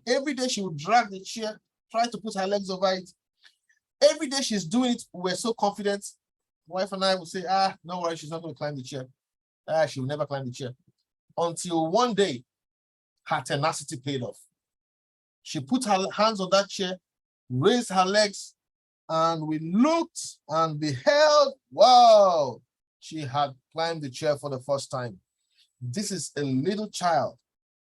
every day she would drag the chair, try to put her legs over it. Every day she's doing it, we're so confident. My wife and I would say, no worries, she's not going to climb the chair. She will never climb the chair. Until one day, her tenacity paid off. She put her hands on that chair, raised her legs, and we looked and beheld, wow, she had climbed the chair for the first time. This is a little child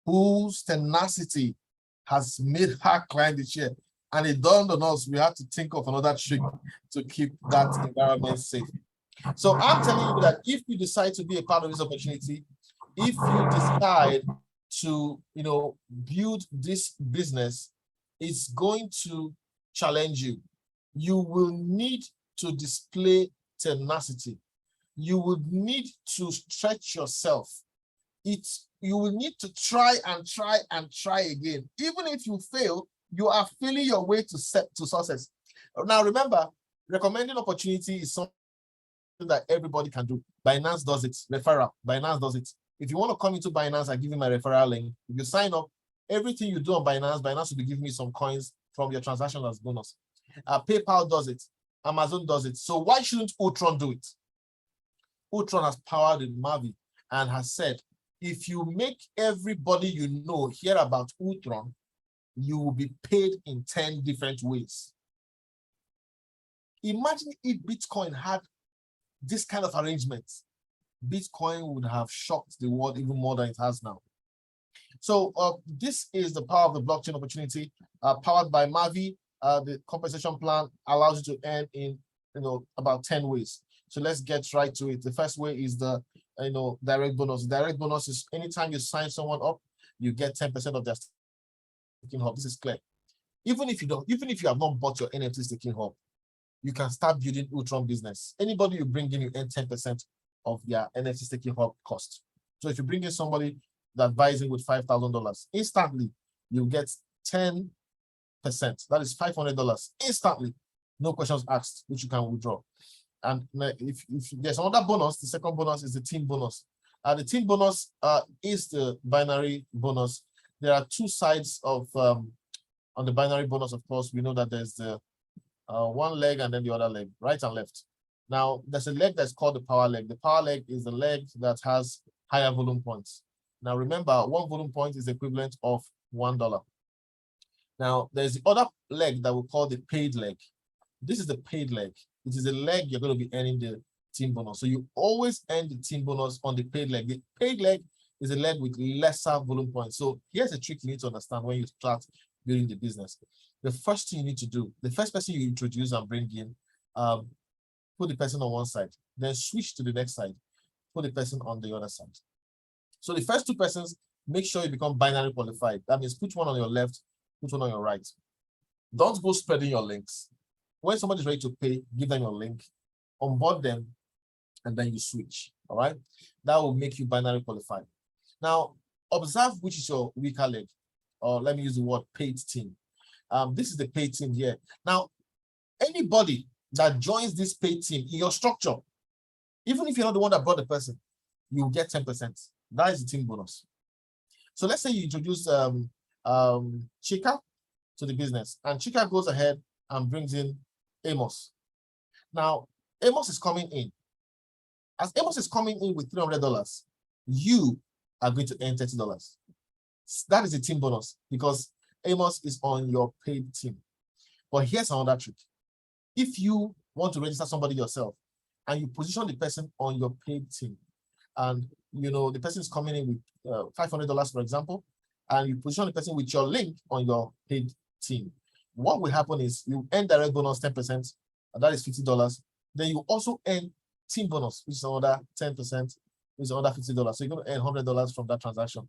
whose tenacity has made her climb the chair. And it dawned on us, we had to think of another trick to keep that environment safe. So I'm telling you that if you decide to be a part of this opportunity, if you decide to, build this business, it's going to challenge you. You will need to display tenacity. You will need to stretch yourself. You will need to try and try and try again. Even if you fail, you are feeling your way to success. Now, remember, recommending opportunity is something that everybody can do. Binance does it. Referral. Binance does it. If you want to come into Binance, I give you my referral link. If you sign up, everything you do on Binance will be giving me some coins from your transaction as bonus. PayPal does it. Amazon does it. So why shouldn't ULTRON do it? ULTRON has powered in Mavi and has said, if you make everybody you know hear about ULTRON, you will be paid in 10 different ways. Imagine if Bitcoin had this kind of arrangement. Bitcoin would have shocked the world even more than it has now. So this is the power of the blockchain opportunity, powered by Mavi. The compensation plan allows you to earn in about 10 ways. So let's get right to it. The first way is the direct bonus. Direct bonus is anytime you sign someone up, you get 10% of their staking hub. This is clear. Even if you have not bought your NFT staking hub, you can start building ULTRON business. Anybody you bring in, you earn 10% of their NFT staking hub cost. So if you bring in somebody that buys in with $5,000, instantly you get 10%. That is $500 instantly, no questions asked, which you can withdraw. And if there's another bonus, the second bonus is the team bonus. The team bonus is the binary bonus. There are two sides of on the binary bonus. Of course, we know that there's the one leg and then the other leg, right and left. Now, there's a leg that's called the power leg. The power leg is the leg that has higher volume points. Now, remember, one volume point is equivalent of $1. Now, there's the other leg that we call the paid leg. This is the paid leg. It is a leg you're going to be earning the team bonus. So you always earn the team bonus on the paid leg. The paid leg is a leg with lesser volume points. So here's a trick you need to understand when you start building the business. The first thing you need to do, the first person you introduce and bring in, put the person on one side, then switch to the next side, put the person on the other side. So the first two persons, make sure you become binary qualified. That means put one on your left, put one on your right. Don't go spreading your links. When somebody's ready to pay, give them your link, onboard them, and then you switch. All right, that will make you binary qualified. Now, observe which is your weaker leg, or let me use the word paid team. This is the paid team here. Now, anybody that joins this paid team in your structure, even if you're not the one that brought the person, you will get 10%. That is the team bonus. So let's say you introduce Chika to the business, and Chika goes ahead and brings in Amos. Now, Amos is coming in. As Amos is coming in with $300, you are going to earn $30. That is a team bonus because Amos is on your paid team. But here's another trick. If you want to register somebody yourself and you position the person on your paid team, and the person is coming in with $500, for example, and you position the person with your link on your paid team, what will happen is you earn direct bonus 10%, and that is $50. Then you also earn team bonus, which is another 10%, which is another $50. So you're going to earn $100 from that transaction.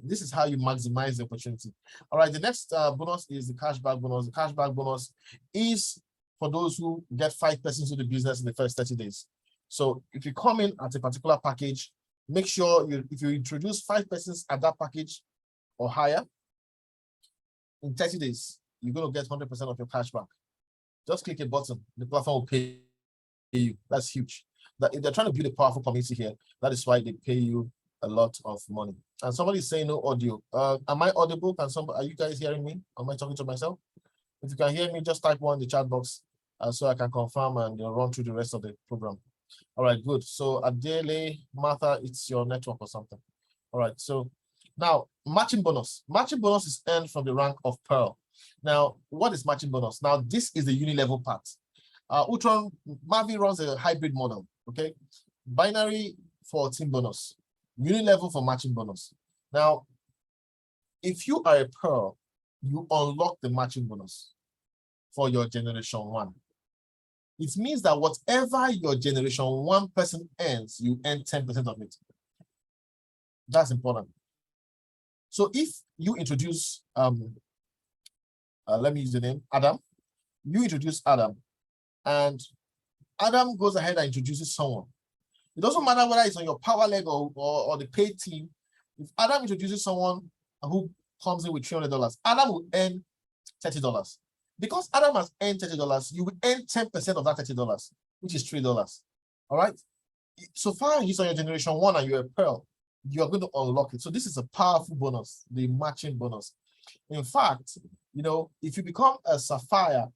This is how you maximize the opportunity. All right, the next bonus is the cashback bonus. The cashback bonus is for those who get 5 persons to the business in the first 30 days. So if you come in at a particular package, make sure if you introduce 5 persons at that package or higher, in 30 days, you're going to get 100% of your cash back. Just click a button, the platform will pay you. That's huge. They're trying to build a powerful community here. That is why they pay you a lot of money. And somebody is saying no audio. Am I audible? Are you guys hearing me? Am I talking to myself? If you can hear me, just type 1 in the chat box so I can confirm and run through the rest of the program. All right, good. So Adele, Martha, it's your network or something. All right, so now matching bonus. Matching bonus is earned from the rank of Pearl. Now, what is matching bonus? Now, this is the uni-level part. ULTRON, Mavi runs a hybrid model, okay? Binary for team bonus, uni-level for matching bonus. Now, if you are a Pearl, you unlock the matching bonus for your generation 1. It means that whatever your generation 1 person earns, you earn 10% of it. That's important. So if you introduce, let me use the name, Adam. You introduce Adam, and Adam goes ahead and introduces someone. It doesn't matter whether it's on your power leg or the paid team. If Adam introduces someone who comes in with $300, Adam will earn $30. Because Adam has earned $30, you will earn 10% of that $30, which is $3. All right. So far, he's on your generation 1 and you're a Pearl, you are going to unlock it. So this is a powerful bonus, the matching bonus. In fact, if you become a Sapphire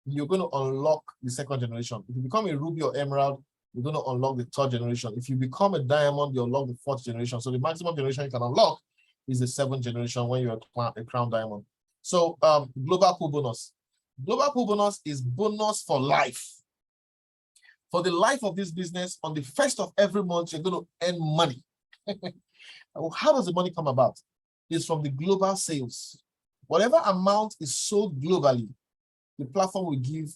you're going to unlock the second generation. If you become a ruby or emerald, you're going to unlock the third generation. If you become a diamond, you unlock the fourth generation. So the maximum generation you can unlock is the seventh generation when you're a crown diamond. So global pool bonus. Global pool bonus is bonus for life. For the life of this business, on the first of every month, you're going to earn money. How does the money come about? It's from the global sales. Whatever amount is sold globally, the platform will give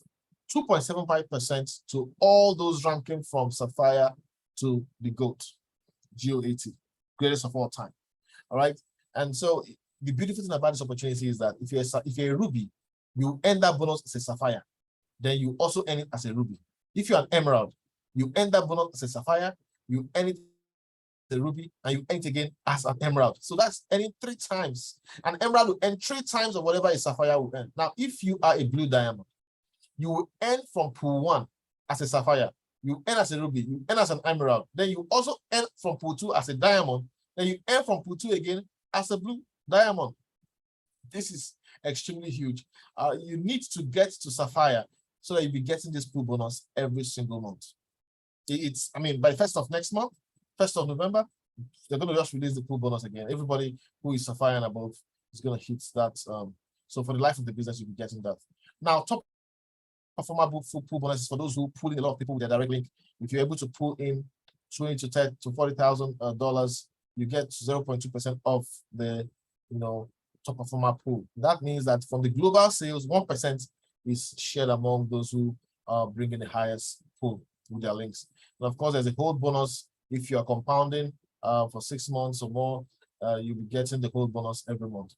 2.75% to all those ranking from Sapphire to the GOAT, GOAT, greatest of all time. All right. And so the beautiful thing about this opportunity is that if you're a ruby, you earn that bonus as a sapphire. Then you also earn it as a ruby. If you're an emerald, you earn that bonus as a sapphire, you earn it as a ruby, and you earn it again as an emerald. So that's earning 3 times. An emerald will earn 3 times of whatever a sapphire will earn. Now, if you are a blue diamond, you will earn from pool 1 as a sapphire, you earn as a ruby, you earn as an emerald, then you also earn from pool 2 as a diamond, then you earn from pool 2 again as a blue diamond. This is extremely huge. You need to get to sapphire so that you'll be getting this pool bonus every single month. I mean, by 1st of next month, 1st of November, they're going to just release the pool bonus again. Everybody who is sapphire and above is going to hit that. So for the life of the business, you'll be getting that. Now, top performer pool bonus is for those who pull in a lot of people with their direct link. If you're able to pull in $20,000 to $40,000, you get 0.2% of the top performer pool. That means that from the global sales, 1% is shared among those who bring in the highest pool with their links. And of course, there's a hold bonus. If you are compounding for 6 months or more, you'll be getting the hold bonus every month.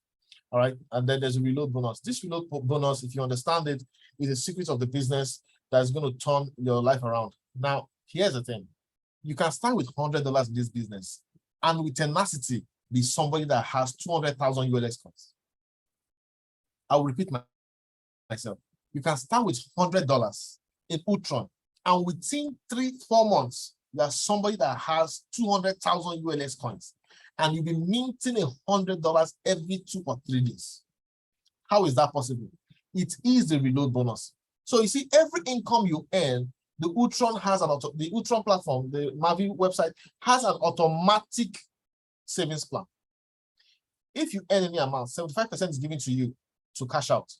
All right. And then there's a reload bonus. This reload bonus, if you understand it, is a secret of the business that's going to turn your life around. Now, here's the thing. You can start with $100 in this business and with tenacity be somebody that has 200,000 ULX coins. I'll repeat myself. You can start with $100 in ULTRON, and within 3-4 months, you are somebody that has 200,000 ULX coins, and you'll be minting $100 every 2 or 3 days. How is that possible? It is the reload bonus. So you see, every income you earn, the ULTRON platform, the Mavi website has an automatic savings plan. If you earn any amount, 75% is given to you to cash out.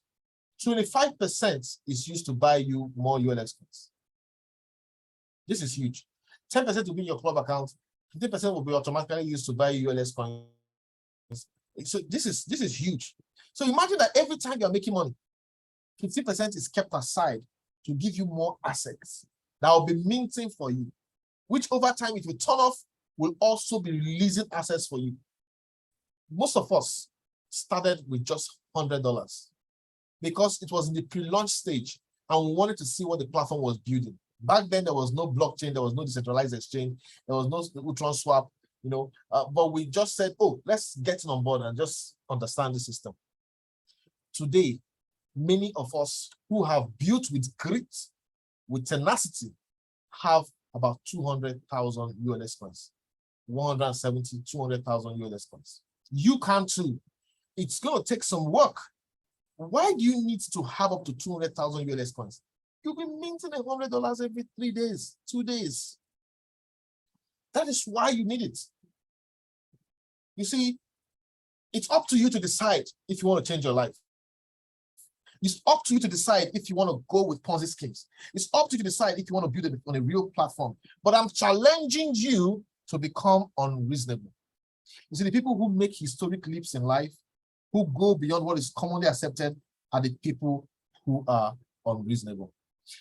25% is used to buy you more ULX coins. This is huge. 10% will be in your club account. 15% will be automatically used to buy you ULX coins. So this is huge. So imagine that every time you're making money, 50% is kept aside to give you more assets that will be minting for you, which over time, if you turn off, will also be releasing assets for you. Most of us started with just $100 because it was in the pre-launch stage and we wanted to see what the platform was building. Back then, there was no blockchain, there was no decentralized exchange, there was no ULTRON swap, but we just said, oh, let's get on board and just understand the system. Today, many of us who have built with grit, with tenacity, have about 200,000 ULX coins, 170, 200,000 ULX coins. You can too. It's going to take some work. Why do you need to have up to 200,000 ULX coins? You'll be minting $100 every 3 days, 2 days. That is why you need it. You see, it's up to you to decide if you want to change your life. It's up to you to decide if you want to go with Ponzi schemes. It's up to you to decide if you want to build it on a real platform. But I'm challenging you to become unreasonable. You see, the people who make historic leaps in life, who go beyond what is commonly accepted, are the people who are unreasonable.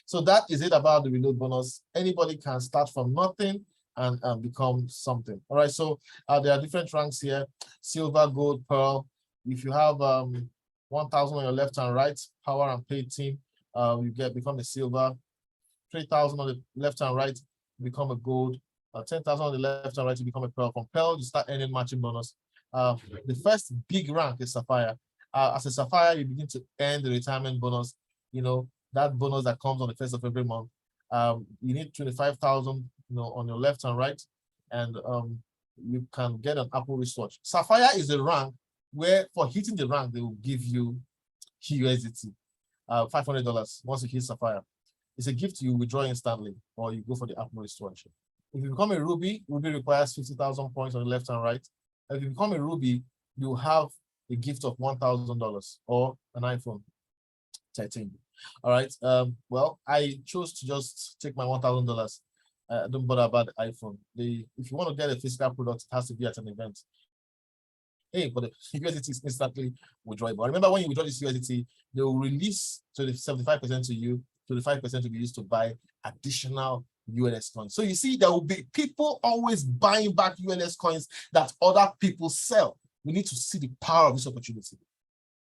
So that is it about the reload bonus. Anybody can start from nothing and become something. All right, so there are different ranks here: silver, gold, pearl. If you have 1,000 on your left and right, power and paid team, you become a silver. 3,000 on the left and right, become a gold. 10,000 on the left and right, you become a pearl. From pearl, you start earning matching bonus. The first big rank is sapphire. As a sapphire, you begin to earn the retirement bonus. That bonus that comes on the 1st of every month. You need 25,000, on your left and right, and you can get an Apple wristwatch. Sapphire is a rank where, for hitting the rank, they will give you USDT. $500 once you hit Sapphire. It's a gift you withdraw instantly, or you go for the Atmo wristwatch. If you become a Ruby, Ruby requires 50,000 points on the left and right. If you become a Ruby, you have a gift of $1,000 or an iPhone 13. All right. Well, I chose to just take my $1,000. Don't bother about the iPhone. If you want to get a physical product, it has to be at an event. Hey, but the USDT is instantly withdrawable. Remember, when you withdraw this USDT, they will release to the 75% to you, 25% to be used to buy additional ULS coins. So you see, there will be people always buying back ULS coins that other people sell. We need to see the power of this opportunity.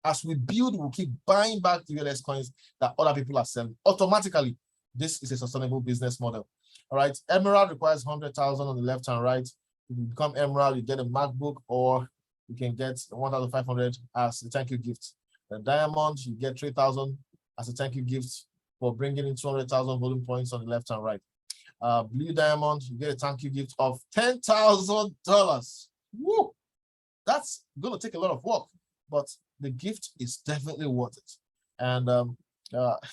As we build, we'll keep buying back the ULS coins that other people are selling. Automatically, this is a sustainable business model. All right, Emerald requires 100,000 on the left and right. If you become Emerald, you get a MacBook, or you can get 1,500 as a thank you gift. The Diamond, you get 3,000 as a thank you gift for bringing in 200,000 volume points on the left and right. Blue Diamond, you get a thank you gift of $10,000. Woo! That's going to take a lot of work, but the gift is definitely worth it. And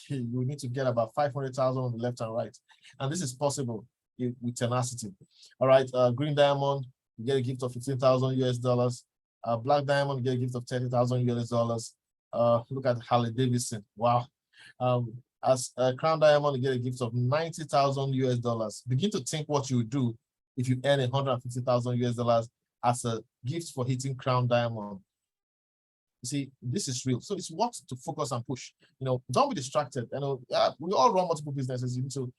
you need to get about 500,000 on the left and right. And this is possible with tenacity. All right, Green Diamond, you get a gift of 15,000 US dollars. Black Diamond, you get a gift of 30,000 US dollars. Look at Harley Davidson. Wow. As Crown Diamond, you get a gift of 90,000 US dollars. Begin to think what you would do if you earn 150,000 US dollars as a gift for hitting Crown Diamond. You see, this is real. So it's what to focus and push. Don't be distracted. We all run multiple businesses. You need to,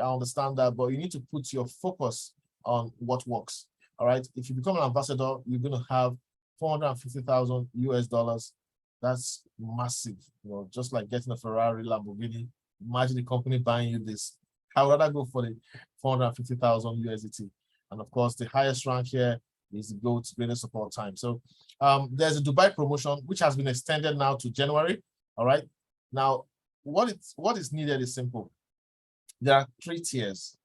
I understand that, but you need to put your focus on what works. All right. If you become an ambassador, you're going to have 450,000 US dollars. That's massive. Just like getting a Ferrari, Lamborghini. Imagine the company buying you this. I would rather go for the 450,000 USDT. And of course, the highest rank here is the GOAT greatest support time. So there's a Dubai promotion, which has been extended now to January. All right. Now, what is needed is simple. There are 3 tiers.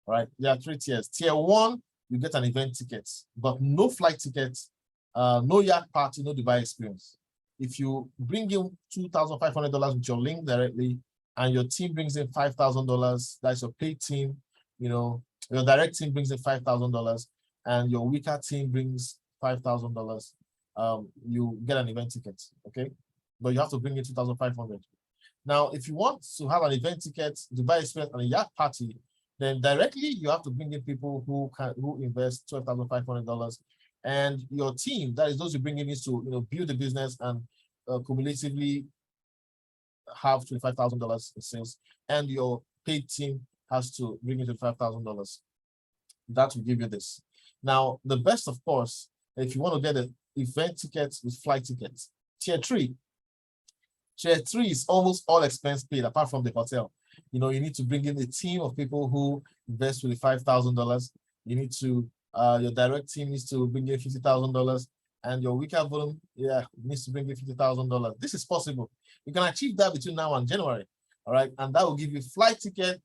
All right. There are 3 tiers. Tier 1, you get an event ticket, but no flight tickets, no yacht party, no Dubai experience. If you bring in $2,500 with your link directly, and your team brings in $5,000, that's your paid team, your direct team brings in $5,000, and your weaker team brings $5,000, you get an event ticket, okay? But you have to bring in $2,500. Now, if you want to have an event ticket, Dubai experience, and a yacht party, then directly you have to bring in people who invest $12,500, and your team, that is those you bring in, is to build the business and cumulatively have $25,000 in sales, and your paid team has to bring in $25,000. That will give you this. Now, the best, of course, if you want to get an event ticket with flight tickets, tier 3. Tier 3 is almost all expense paid, apart from the hotel. You need to bring in a team of people who invest with $5,000. You need to, your direct team needs to bring in $50,000, and your weaker volume, needs to bring in $50,000. This is possible. You can achieve that between now and January. All right, and that will give you flight ticket,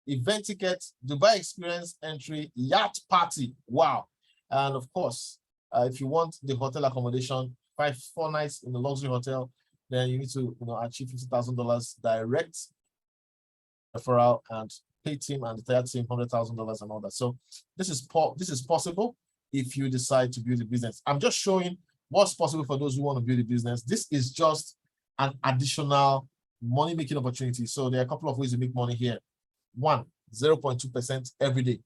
event ticket, Dubai experience entry, yacht party. Wow. And of course, if you want the hotel accommodation, 4 nights in the luxury hotel, then you need to achieve $50,000 direct referral, and pay team and the third team $100,000 and all that. So this is possible if you decide to build a business. I'm just showing what's possible for those who want to build a business. This is just an additional money-making opportunity. So there are a couple of ways to make money here. 1, 0.2% every day,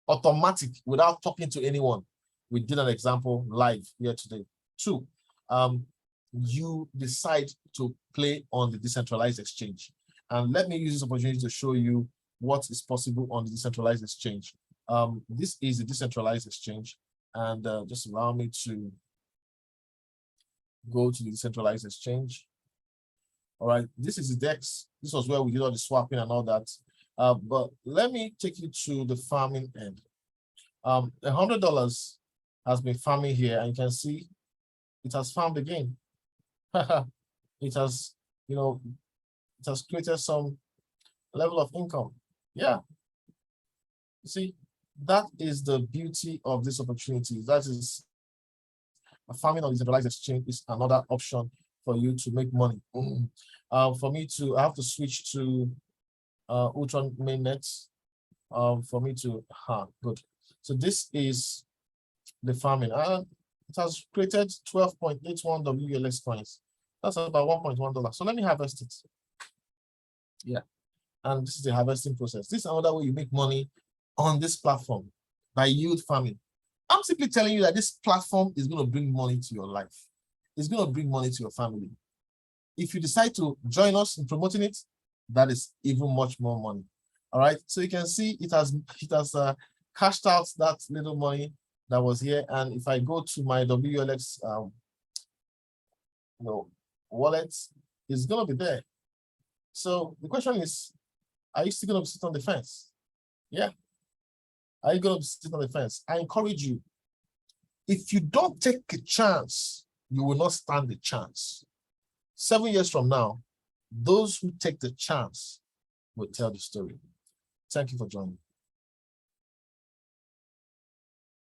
automatic, without talking to anyone. We did an example live here today. 2, you decide to play on the decentralized exchange. And let me use this opportunity to show you what is possible on the decentralized exchange. This is a decentralized exchange, and just allow me to go to the decentralized exchange. All right, this is the DEX. This was where we did all the swapping and all that. But let me take you to the farming end. $100 has been farming here, and you can see it has farmed again. It has, it has created some level of income. Yeah. You see, that is the beauty of this opportunity. That is, farming on the decentralized exchange is another option for you to make money. For me to, I have to switch to ULTRON mainnet. For me to, good. So this is the farming, and it has created 12.81 WLX coins. That's about $1.1. So let me harvest it. Yeah, and this is the harvesting process. This is another way you make money on this platform, by yield farming. I'm simply telling you that this platform is going to bring money to your life. It's going to bring money to your family. If you decide to join us in promoting it, that is even much more money. All right, so you can see it has cashed out that little money that was here. And if I go to my WLX wallet, it's going to be there. So the question is, are you still going to sit on the fence? Yeah. Are you going to sit on the fence? I encourage you. If you don't take a chance, you will not stand the chance. 7 years from now, those who take the chance will tell the story. Thank you for joining.